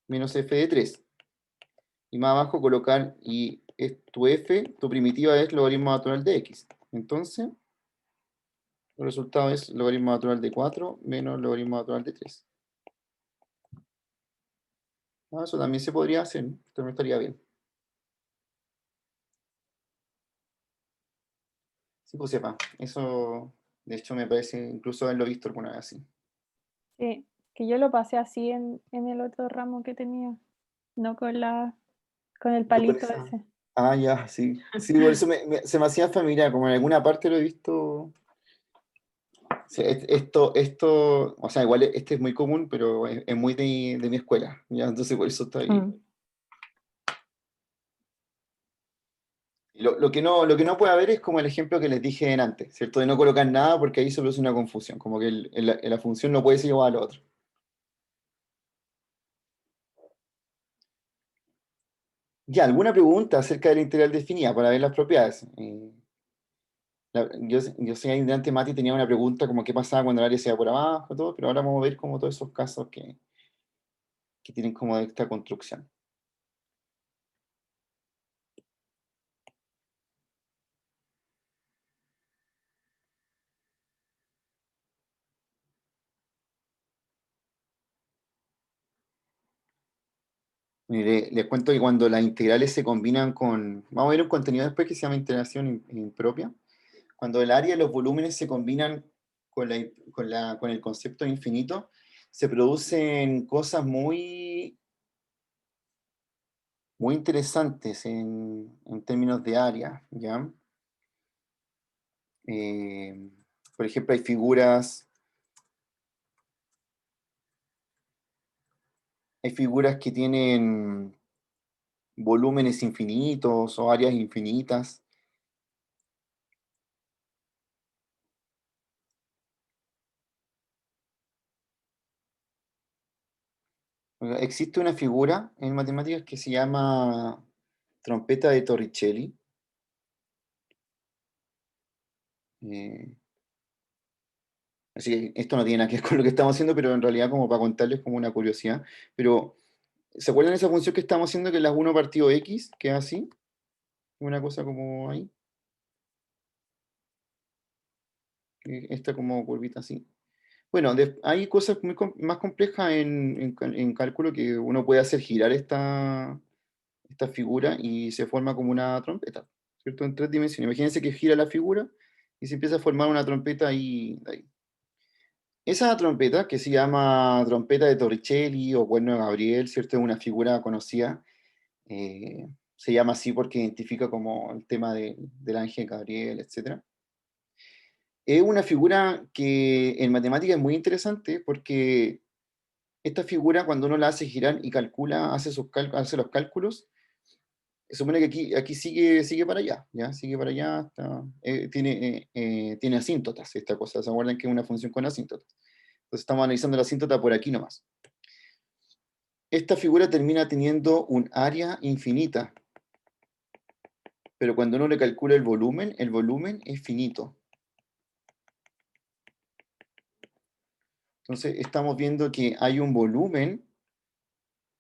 menos f de 3. Y más abajo colocar, y tu f, tu primitiva es logaritmo natural de x. Entonces, el resultado es logaritmo natural de 4 menos logaritmo natural de 3. Eso también se podría hacer, ¿no? Esto no estaría bien. Sí, pues sepa. Eso, de hecho, me parece incluso haberlo visto alguna vez así. Sí, Que yo lo pasé así en el otro ramo que tenía, no con el palito ese. Ah, ya, sí. Sí, por eso se me hacía familiar, como en alguna parte lo he visto. Sí, o sea, igual este es muy común, pero es muy de mi escuela, ¿ya? Entonces por eso está ahí. Mm. Lo que no puede haber es como el ejemplo que les dije antes, ¿cierto? De no colocar nada porque ahí se produce una confusión, como que la función no puede ser igual a la otra. Ya, ¿alguna pregunta acerca de la integral definida para ver las propiedades? Yo sé que antes Mati tenía una pregunta como qué pasaba cuando el área se iba por abajo, todo, pero ahora vamos a ver como todos esos casos que tienen como esta construcción. Mire, les cuento que cuando las integrales se combinan con... Vamos a ver un contenido después que se llama integración impropia. Cuando el área y los volúmenes se combinan con el concepto de infinito, se producen cosas muy interesantes en términos de área, ¿ya? Por ejemplo, hay figuras que tienen volúmenes infinitos o áreas infinitas. Existe una figura en matemáticas que se llama trompeta de Torricelli. Eh, Así que esto no tiene nada que ver con lo que estamos haciendo, pero en realidad como para contarles como una curiosidad. Pero, ¿se acuerdan de esa función que estamos haciendo que es la 1 partido x, que es así? Una cosa como ahí. Esta como curvita así. Bueno, hay cosas más complejas en cálculo que uno puede hacer girar esta figura y se forma como una trompeta, ¿cierto? En 3 dimensiones. Imagínense que gira la figura y se empieza a formar una trompeta ahí. Esa trompeta, que se llama trompeta de Torricelli o cuerno de Gabriel, ¿cierto? Es una figura conocida. Se llama así porque identifica como el tema del ángel Gabriel, etc. Es una figura que en matemática es muy interesante porque esta figura, cuando uno la hace girar y calcula, hace los cálculos, se supone que aquí sigue para allá, ¿ya? Sigue para allá, tiene asíntotas esta cosa. ¿Se acuerdan que es una función con asíntotas? Entonces estamos analizando la asíntota por aquí nomás. Esta figura termina teniendo un área infinita, pero cuando uno le calcula el volumen es finito. Entonces estamos viendo que hay un volumen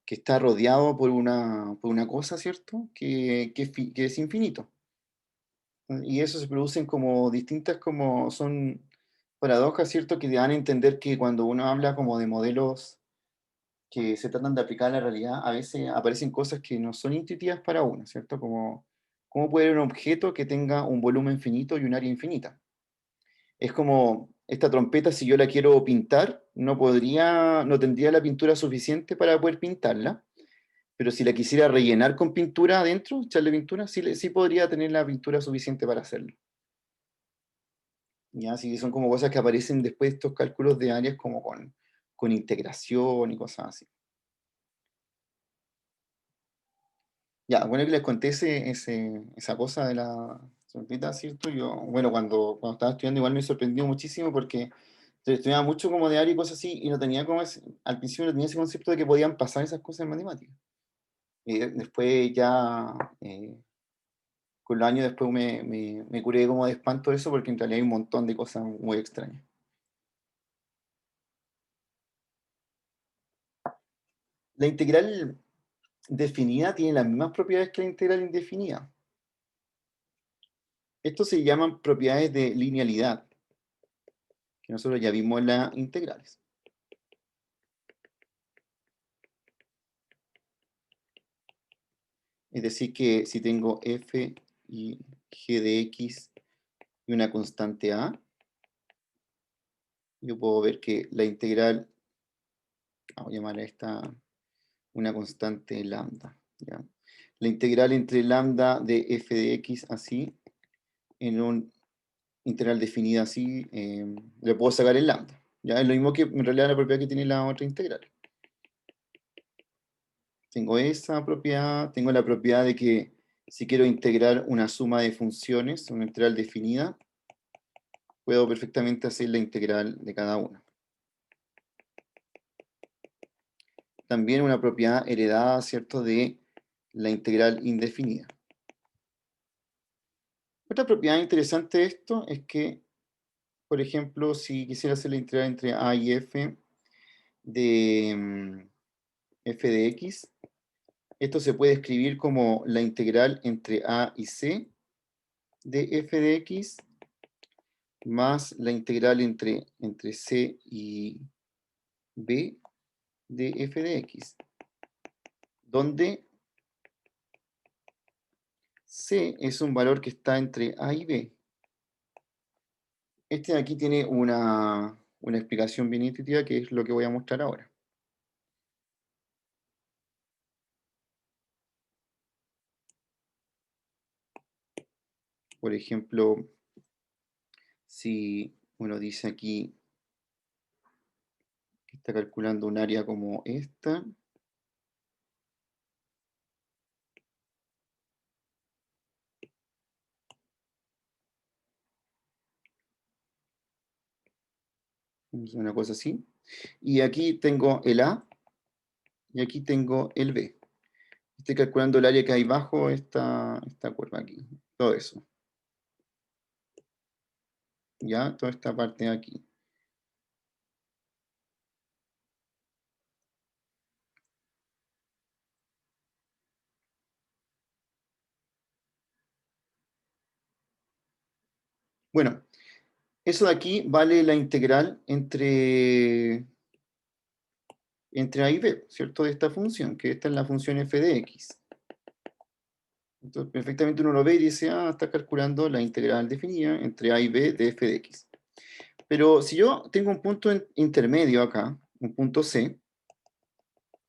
que está rodeado por una cosa, ¿cierto? Que es infinito. Y eso se producen como distintas, como son paradojas, ¿cierto? Que dan a entender que cuando uno habla como de modelos que se tratan de aplicar a la realidad, a veces aparecen cosas que no son intuitivas para uno, ¿cierto? Como, ¿cómo puede haber un objeto que tenga un volumen finito y un área infinita? Es como esta trompeta, si yo la quiero pintar, no tendría la pintura suficiente para poder pintarla, pero si la quisiera rellenar con pintura adentro, echarle pintura, sí podría tener la pintura suficiente para hacerlo. ¿Ya? Así que son como cosas que aparecen después de estos cálculos de áreas como con integración y cosas así. Ya, bueno, que les conté esa cosa de la trompeta, ¿cierto? Yo, bueno, cuando estaba estudiando igual me sorprendió muchísimo porque estudiaba mucho como de área y cosas así y no tenía al principio no tenía ese concepto de que podían pasar esas cosas en matemáticas. Y después ya, con los años después me curé como de espanto de eso porque en realidad hay un montón de cosas muy extrañas. La integral definida tiene las mismas propiedades que la integral indefinida. Esto se llaman propiedades de linealidad, que nosotros ya vimos en las integrales. Es decir, que si tengo f y g de x y una constante a, yo puedo ver que la integral Vamos a llamar a esta una constante lambda. ¿Ya? La integral entre lambda de f de x así, en un integral definida así, le puedo sacar el lambda. ¿Ya? Es lo mismo que en realidad la propiedad que tiene la otra integral. Tengo esa propiedad, tengo la propiedad de que si quiero integrar una suma de funciones, una integral definida, puedo perfectamente hacer la integral de cada una. También una propiedad heredada, ¿cierto?, de la integral indefinida. Otra propiedad interesante de esto es que, por ejemplo, si quisiera hacer la integral entre a y f de f de x, esto se puede escribir como la integral entre a y c de f de x más la integral entre c y b de f de x, donde c es un valor que está entre a y b. Este de aquí tiene una explicación bien intuitiva que es lo que voy a mostrar ahora. Por ejemplo, si uno dice aquí que está calculando un área como esta, una cosa así, y aquí tengo el A y aquí tengo el B. Estoy calculando el área que hay bajo esta curva aquí, todo eso. Ya, toda esta parte de aquí. Bueno, eso de aquí vale la integral entre A y B, ¿cierto? De esta función, que esta es la función f de x. Entonces, perfectamente uno lo ve y dice, está calculando la integral definida entre a y b de f de x. Pero si yo tengo un punto intermedio acá, un punto C,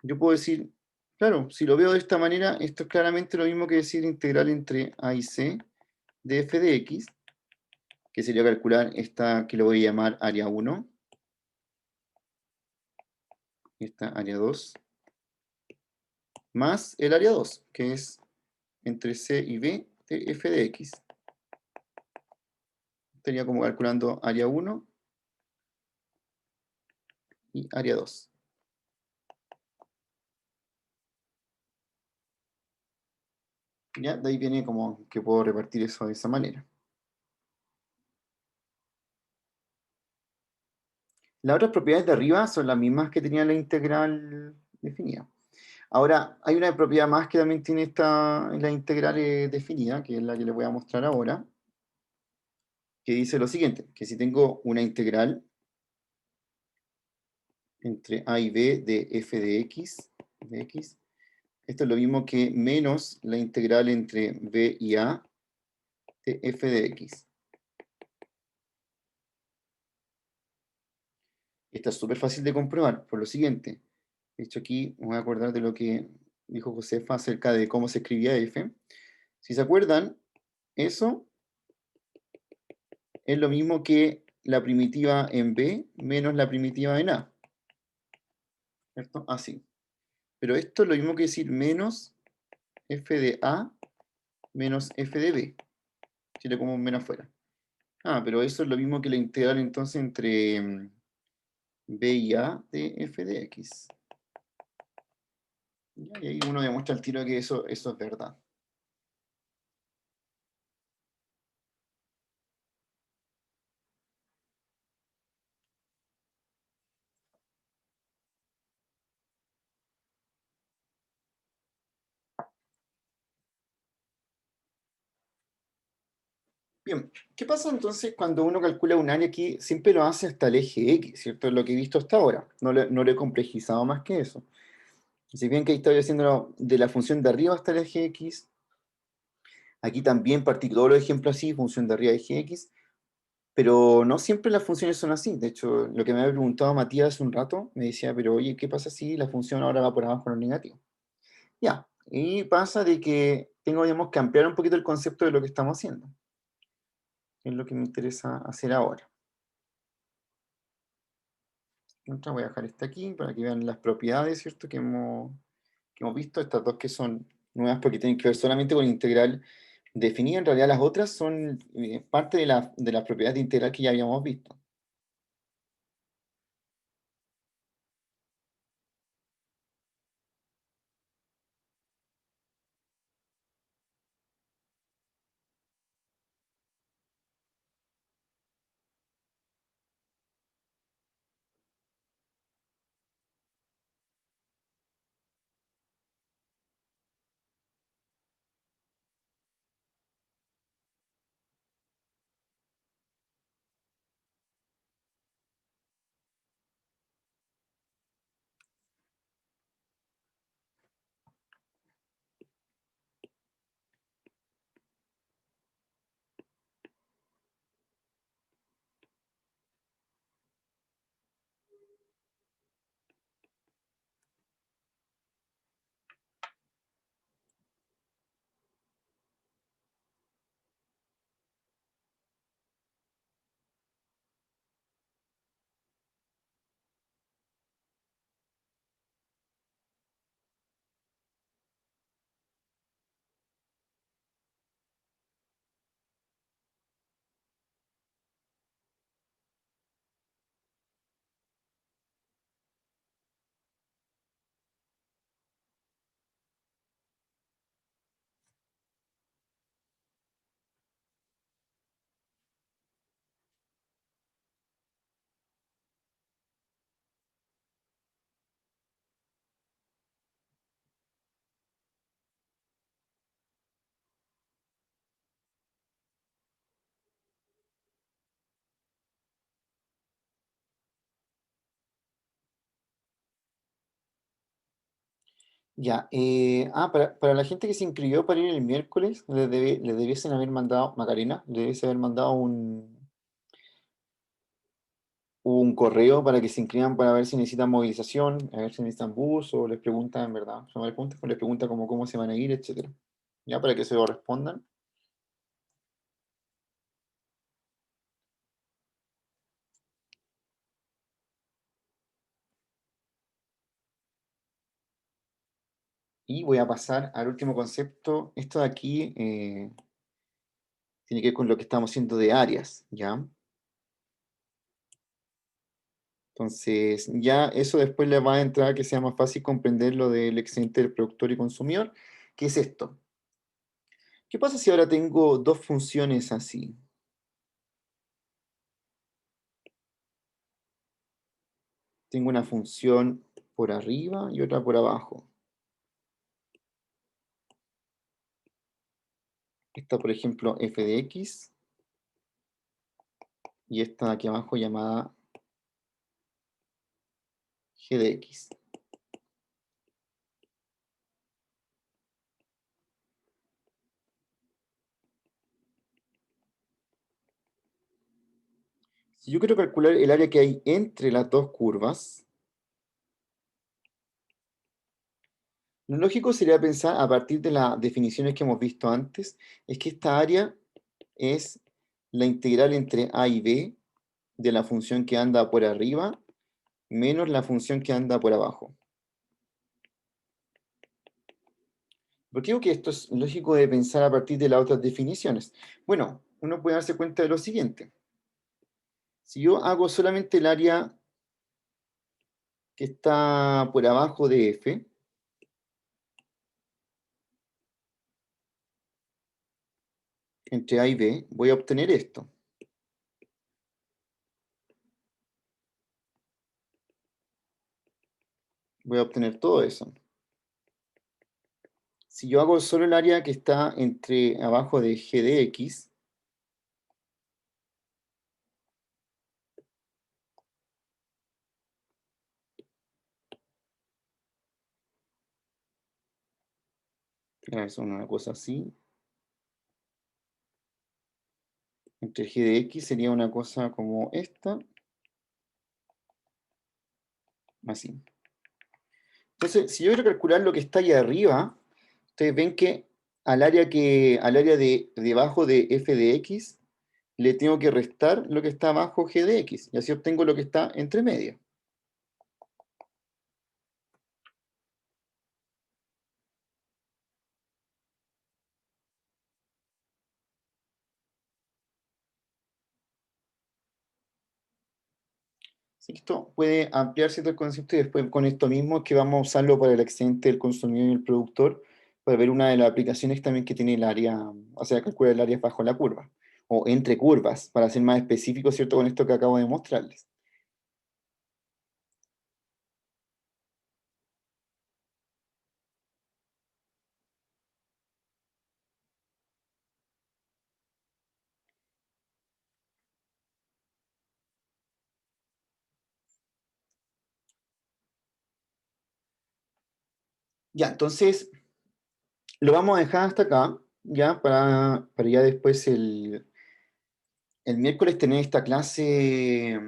yo puedo decir, claro, si lo veo de esta manera, esto es claramente lo mismo que decir integral entre a y c de f de x, que sería calcular esta que lo voy a llamar área 1, esta área 2, más el área 2, que es entre c y b de f de x. Estaría como calculando área 1 y área 2. ¿Ya? De ahí viene como que puedo repartir eso de esa manera. Las otras propiedades de arriba son las mismas que tenía la integral definida. Ahora, hay una propiedad más que también tiene la integral definida, que es la que les voy a mostrar ahora, que dice lo siguiente, que si tengo una integral entre a y b de f de x, esto es lo mismo que menos la integral entre b y a de f de x. Esta es súper fácil de comprobar por lo siguiente. De hecho, aquí me voy a acordar de lo que dijo Josefa acerca de cómo se escribía f. Si se acuerdan, eso es lo mismo que la primitiva en b menos la primitiva en a. ¿Cierto? Así. Pero esto es lo mismo que decir menos f de a menos f de b. Si le pongo un menos afuera. Pero eso es lo mismo que la integral entonces entre b y a de f de x. Y ahí uno demuestra al tiro que eso es verdad. Bien, ¿qué pasa entonces cuando uno calcula un área aquí? Siempre lo hace hasta el eje X, ¿cierto? Es lo que he visto hasta ahora. No lo he complejizado más que eso. Si bien que ahí estoy haciendo de la función de arriba hasta el eje X, aquí también partí todos los ejemplos así, función de arriba eje X, Pero no siempre las funciones son así. De hecho, lo que me había preguntado Matías hace un rato, me decía, pero oye, ¿qué pasa si la función ahora va por abajo con los negativos? Ya, y pasa de que digamos, que ampliar un poquito el concepto de lo que estamos haciendo. Es lo que me interesa hacer ahora. Otra, voy a dejar esta aquí para que vean las propiedades, ¿cierto? Que hemos visto, estas dos que son nuevas porque tienen que ver solamente con integral definida. En realidad las otras son parte de las propiedades de integral que ya habíamos visto. Ya, para la gente que se inscribió para ir el miércoles, le debiesen haber mandado, Macarena, le debiese haber mandado un correo para que se inscriban para ver si necesitan movilización, a ver si necesitan bus o les preguntan, en verdad, no les preguntan, pues les preguntan como cómo se van a ir, etcétera. Ya, para que se lo respondan. Y voy a pasar al último concepto. Esto de aquí tiene que ver con lo que estamos haciendo de áreas, ¿ya? Entonces, ya eso después le va a entrar que sea más fácil comprender lo del excedente del productor y consumidor, que es esto. ¿Qué pasa si ahora tengo dos funciones así? Tengo una función por arriba y otra por abajo. Esta, por ejemplo, f de x, y esta de aquí abajo llamada g de x. Si yo quiero calcular el área que hay entre las dos curvas, lo lógico sería pensar a partir de las definiciones que hemos visto antes, es que esta área es la integral entre a y b de la función que anda por arriba menos la función que anda por abajo. ¿Por qué digo que esto es lógico de pensar a partir de las otras definiciones? Bueno, uno puede darse cuenta de lo siguiente. Si yo hago solamente el área que está por abajo de f, entre a y b, voy a obtener esto. Voy a obtener todo eso. Si yo hago solo el área que está entre abajo de g de x, es una cosa así, entre g de x sería una cosa como esta. Así. Entonces, si yo quiero calcular lo que está ahí arriba, ustedes ven que al área de debajo de f de x le tengo que restar lo que está abajo g de x, y así obtengo lo que está entre medio. Así que esto puede ampliarse todo el concepto y después con esto mismo que vamos a usarlo para el accidente del consumidor y el productor, para ver una de las aplicaciones también que tiene el área, o sea, calcular el área bajo la curva, o entre curvas, para ser más específico, ¿cierto? Con esto que acabo de mostrarles. Ya, entonces lo vamos a dejar hasta acá, ya, para ya después el miércoles tener esta clase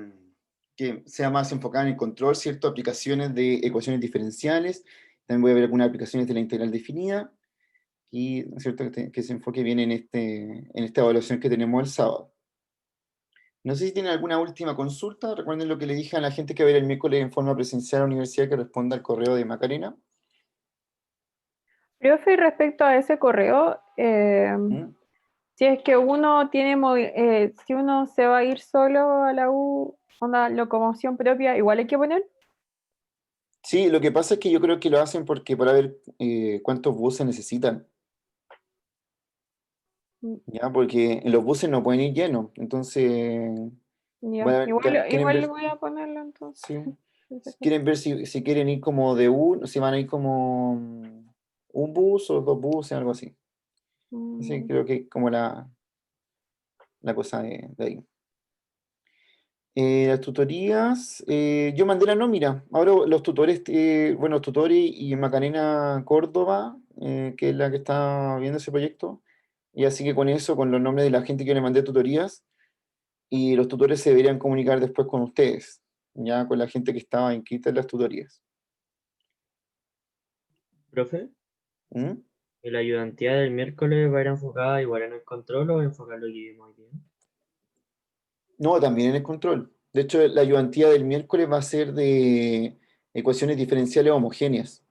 que sea más enfocada en el control, ¿cierto? Aplicaciones de ecuaciones diferenciales. También voy a ver algunas aplicaciones de la integral definida y, ¿no es cierto?, que se enfoque bien en esta evaluación que tenemos el sábado. No sé si tienen alguna última consulta. Recuerden lo que le dije a la gente que va a ir el miércoles en forma presencial a la universidad, que responda al correo de Macarena. Profe, respecto a ese correo, ¿Mm? si es que uno tiene, si uno se va a ir solo a la U, una locomoción propia, igual hay que poner. Sí, lo que pasa es que yo creo que lo hacen porque para ver cuántos buses necesitan. Mm, Ya, porque en los buses no pueden ir llenos, entonces ya. quieren Igual ver, voy a ponerlo entonces. sí, quieren ver si quieren ir como de si van a ir como un bus o dos buses, algo así. Así Mm, creo que es como la cosa de ahí. Las tutorías, yo mandé la nómina. Ahora los tutores, bueno, los tutores y Macarena Córdoba, que es la que está viendo ese proyecto, y así que con eso, con los nombres de la gente que yo le mandé tutorías, y los tutores se deberían comunicar después con ustedes, ya con la gente que estaba inscrita en las tutorías. Profe, ¿Mm? ¿y la ayudantía del miércoles va a ir enfocada igual en el control o va a enfocar lo que vimos hoy día? No, también en el control. De hecho, la ayudantía del miércoles va a ser de ecuaciones diferenciales homogéneas.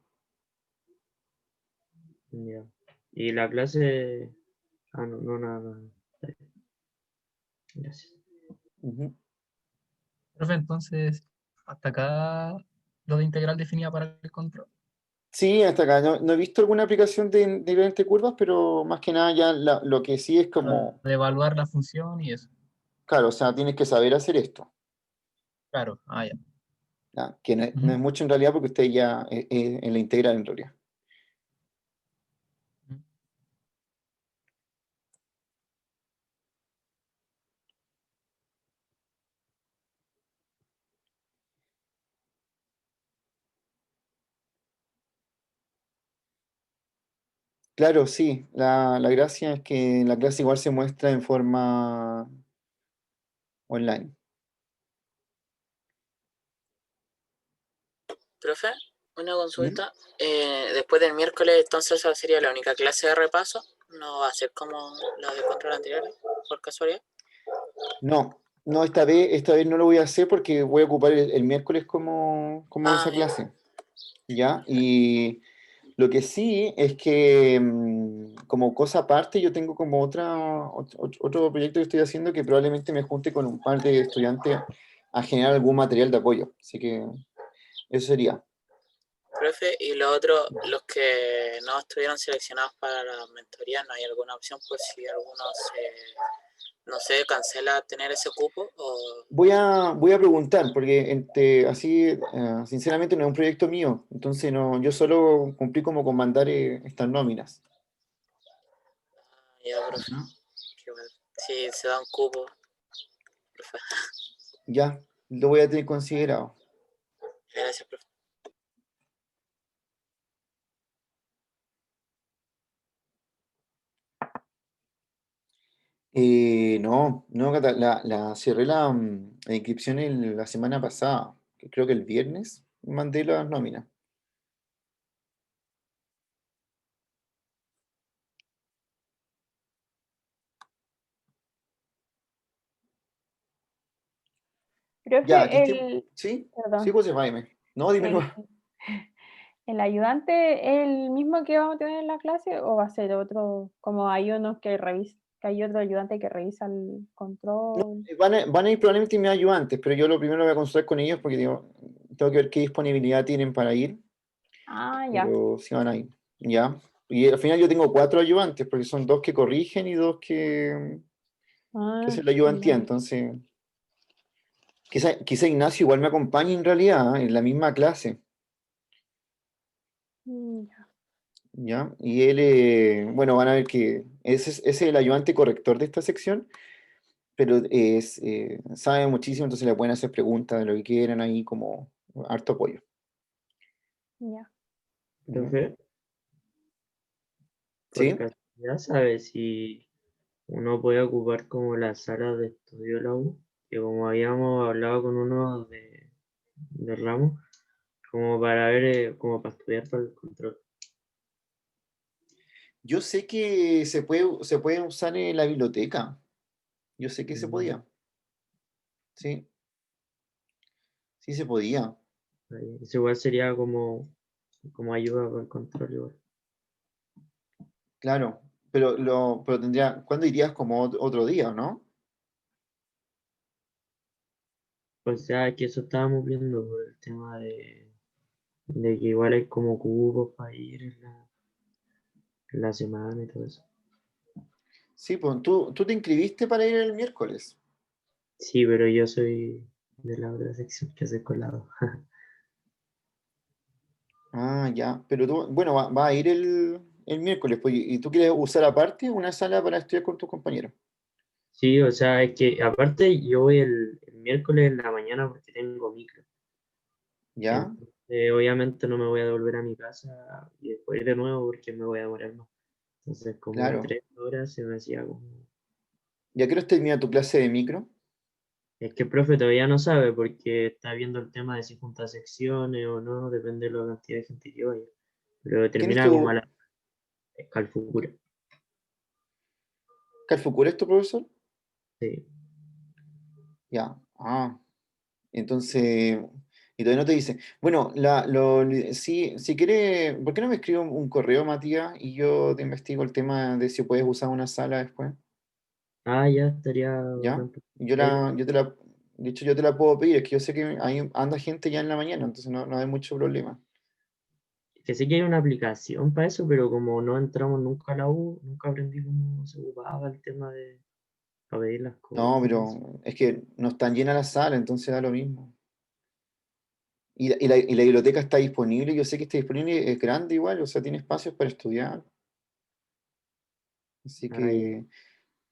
Ya. Y la clase. Ah, no, no, nada. Gracias. Ujú. Profe, entonces, hasta acá lo de integral definida para el control. Sí, hasta acá. No he visto alguna aplicación de diferentes curvas, pero más que nada ya lo que sí es como, De evaluar la función y eso. claro, o sea, tienes que saber hacer esto. Claro, ya. ¿Ya? Que no es Ujú, mucho en realidad porque usted ya en la integral en realidad. ujú. Claro, sí. La gracia es que la clase igual se muestra en forma online. Profe, una ¿Mm? consulta. Después del miércoles, entonces esa sería la única clase de repaso. No va a ser como la de control anteriores, por casualidad. No, no, esta vez no lo voy a hacer porque voy a ocupar el miércoles como Ah, esa ya. clase. ¿Ya? Y lo que sí es que como cosa aparte yo tengo como otro proyecto que estoy haciendo que probablemente me junte con un par de estudiantes a generar algún material de apoyo. Así que eso sería. Profe, y lo otro, los que no estuvieron seleccionados para la mentoría, ¿no hay alguna opción por si alguno no sé, cancela tener ese cupo? O... Voy a preguntar, porque así, sinceramente no es un proyecto mío, entonces no, yo solo cumplí como con mandar estas nóminas. Ya, profe, ¿Ya? qué bueno. Si se da un cupo, profe. Ya, lo voy a tener considerado. Gracias, profe. No, Cata, cerré la inscripción la semana pasada, que creo que el viernes mandé las nóminas. Ya, aquí Profe, estoy. ¿Sí? Sí, perdón, José Jaime. No, dime el, no. ¿el ayudante es el mismo que vamos a tener en la clase o va a ser otro? Como hay unos que hay otro ayudante que revisa el control. Van a ir probablemente mis ayudantes, pero yo lo primero voy a consultar con ellos porque digo, tengo que ver qué disponibilidad tienen para ir, Ah, ya. pero sí van a ir. ¿Ya? Y al final yo tengo 4 ayudantes, porque son 2 que corrigen y 2 que Ah, hacen la ayudantía. ya. Entonces, quizá Ignacio igual me acompañe en realidad, en la misma clase. Ya. ¿Ya? Y él, bueno, van a ver que ese es el ayudante corrector de esta sección, pero sabe muchísimo, entonces le pueden hacer preguntas de lo que quieran ahí, como harto apoyo. Ya. ¿Ya? Profe, por ¿Sí? casualidad, ¿sabes si uno puede ocupar como la sala de estudio de la U? Que como habíamos hablado con uno de ramo, como para ver, como para estudiar para el control. Yo sé que se puede usar en la biblioteca. Yo sé que se Mm, podía. Sí, sí se podía. ahí. Eso igual sería como ayuda para el control igual. Claro. Pero ¿cuándo irías como otro día, no? O sea, que eso estábamos viendo por el tema de que igual hay como cubos para ir en la semana y todo eso. Sí, pues tú te inscribiste para ir el miércoles. Sí, pero yo soy de la otra sección que hace colado. Ah, ya. Pero tú, bueno, va a ir el miércoles, pues, y tú quieres usar aparte una sala para estudiar con tus compañeros. Sí, o sea, es que aparte yo voy el miércoles en la mañana porque tengo micro. ¿Ya? Entonces, obviamente no me voy a devolver a mi casa y después ir de nuevo porque me voy a demorar más. Entonces, como Claro. 3 horas se me hacía como... ¿Ya que hora termina tu clase de micro? Es que el profe todavía no sabe porque está viendo el tema de si junta secciones o no, depende de la cantidad de gente que vaya. Pero ¿Quién es termina como a tu la Calfucura. Calfucura, es tu profesor? Sí. Ya. Ah, entonces, y todavía no te dice. Bueno, si quiere, ¿por qué no me escribe un correo, Matías, y yo te investigo el tema de si puedes usar una sala después? Ah, ya estaría ¿Ya? bacán. Yo Ahí la, yo te la, de hecho, yo te la puedo pedir, es que yo sé que ahí anda gente ya en la mañana, entonces no hay mucho problema. que sé que hay una aplicación para eso, pero como no entramos nunca a la U, nunca aprendí cómo se ocupaba el tema de para pedir las No, cosas y eso. pero es que no están llenas las salas, entonces da lo mismo. Y la biblioteca está disponible, yo sé que está disponible, es grande igual, o sea, tiene espacios para estudiar. Así Ah, ya, que,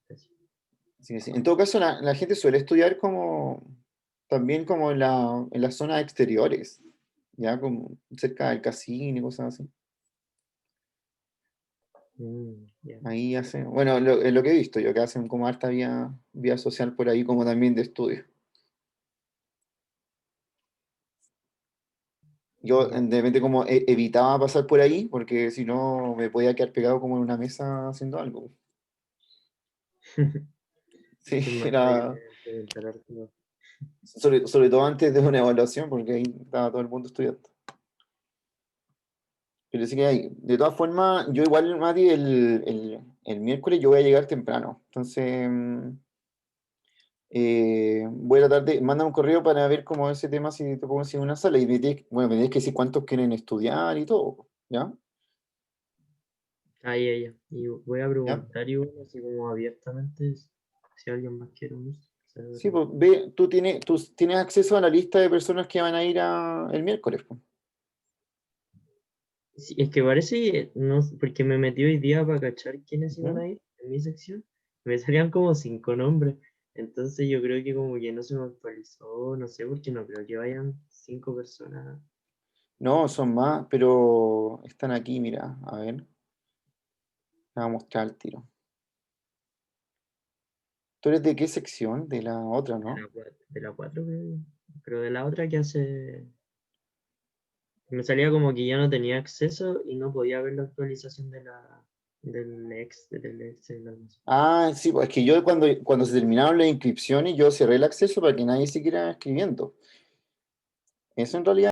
así. sí. En todo caso, la gente suele estudiar como también como en las zonas exteriores, ya como cerca del casino y cosas así. Ya. Ahí hacen, bueno, es lo que he visto yo, que hacen como harta vía social por ahí, como también de estudio. Yo Ya. de repente como evitaba pasar por ahí, porque si no me podía quedar pegado como en una mesa haciendo algo. Sí, Sí, más ahí era de implementar harto. sobre todo antes de una evaluación, porque ahí estaba todo el mundo estudiando. Pero sí que hay. De todas formas, yo igual, Mati, el miércoles yo voy a llegar temprano. Entonces, voy a tratar de mandar un correo para ver cómo es ese tema, si te puedo conseguir una sala. Y bueno, me tienes que decir cuántos quieren estudiar y todo. ¿Ya? Ah, ya. Y voy a ¿Ya? preguntar igual, así como abiertamente, si alguien más quiere unirse. O sea, Sí, pues ve, tú tienes acceso a la lista de personas que van a ir el miércoles, pues. sí, es que parece, no, porque me metí hoy día para cachar quiénes iban Ujú. a ir en mi sección. Me salían como 5 nombres. Entonces yo creo que como que no se me actualizó, no sé, porque no creo que vayan 5 personas. No, son más, pero están aquí, mira, a ver, te voy a mostrar el tiro. ¿Tú eres de qué sección? De la otra, De ¿no? la 4, creo yo. Pero de la otra que hace... Me salía como que ya no tenía acceso y no podía ver la actualización del Excel. Algo así. Ah, sí, pues es que yo cuando se terminaron las inscripciones, yo cerré el acceso para que nadie siguiera escribiendo. Eso en realidad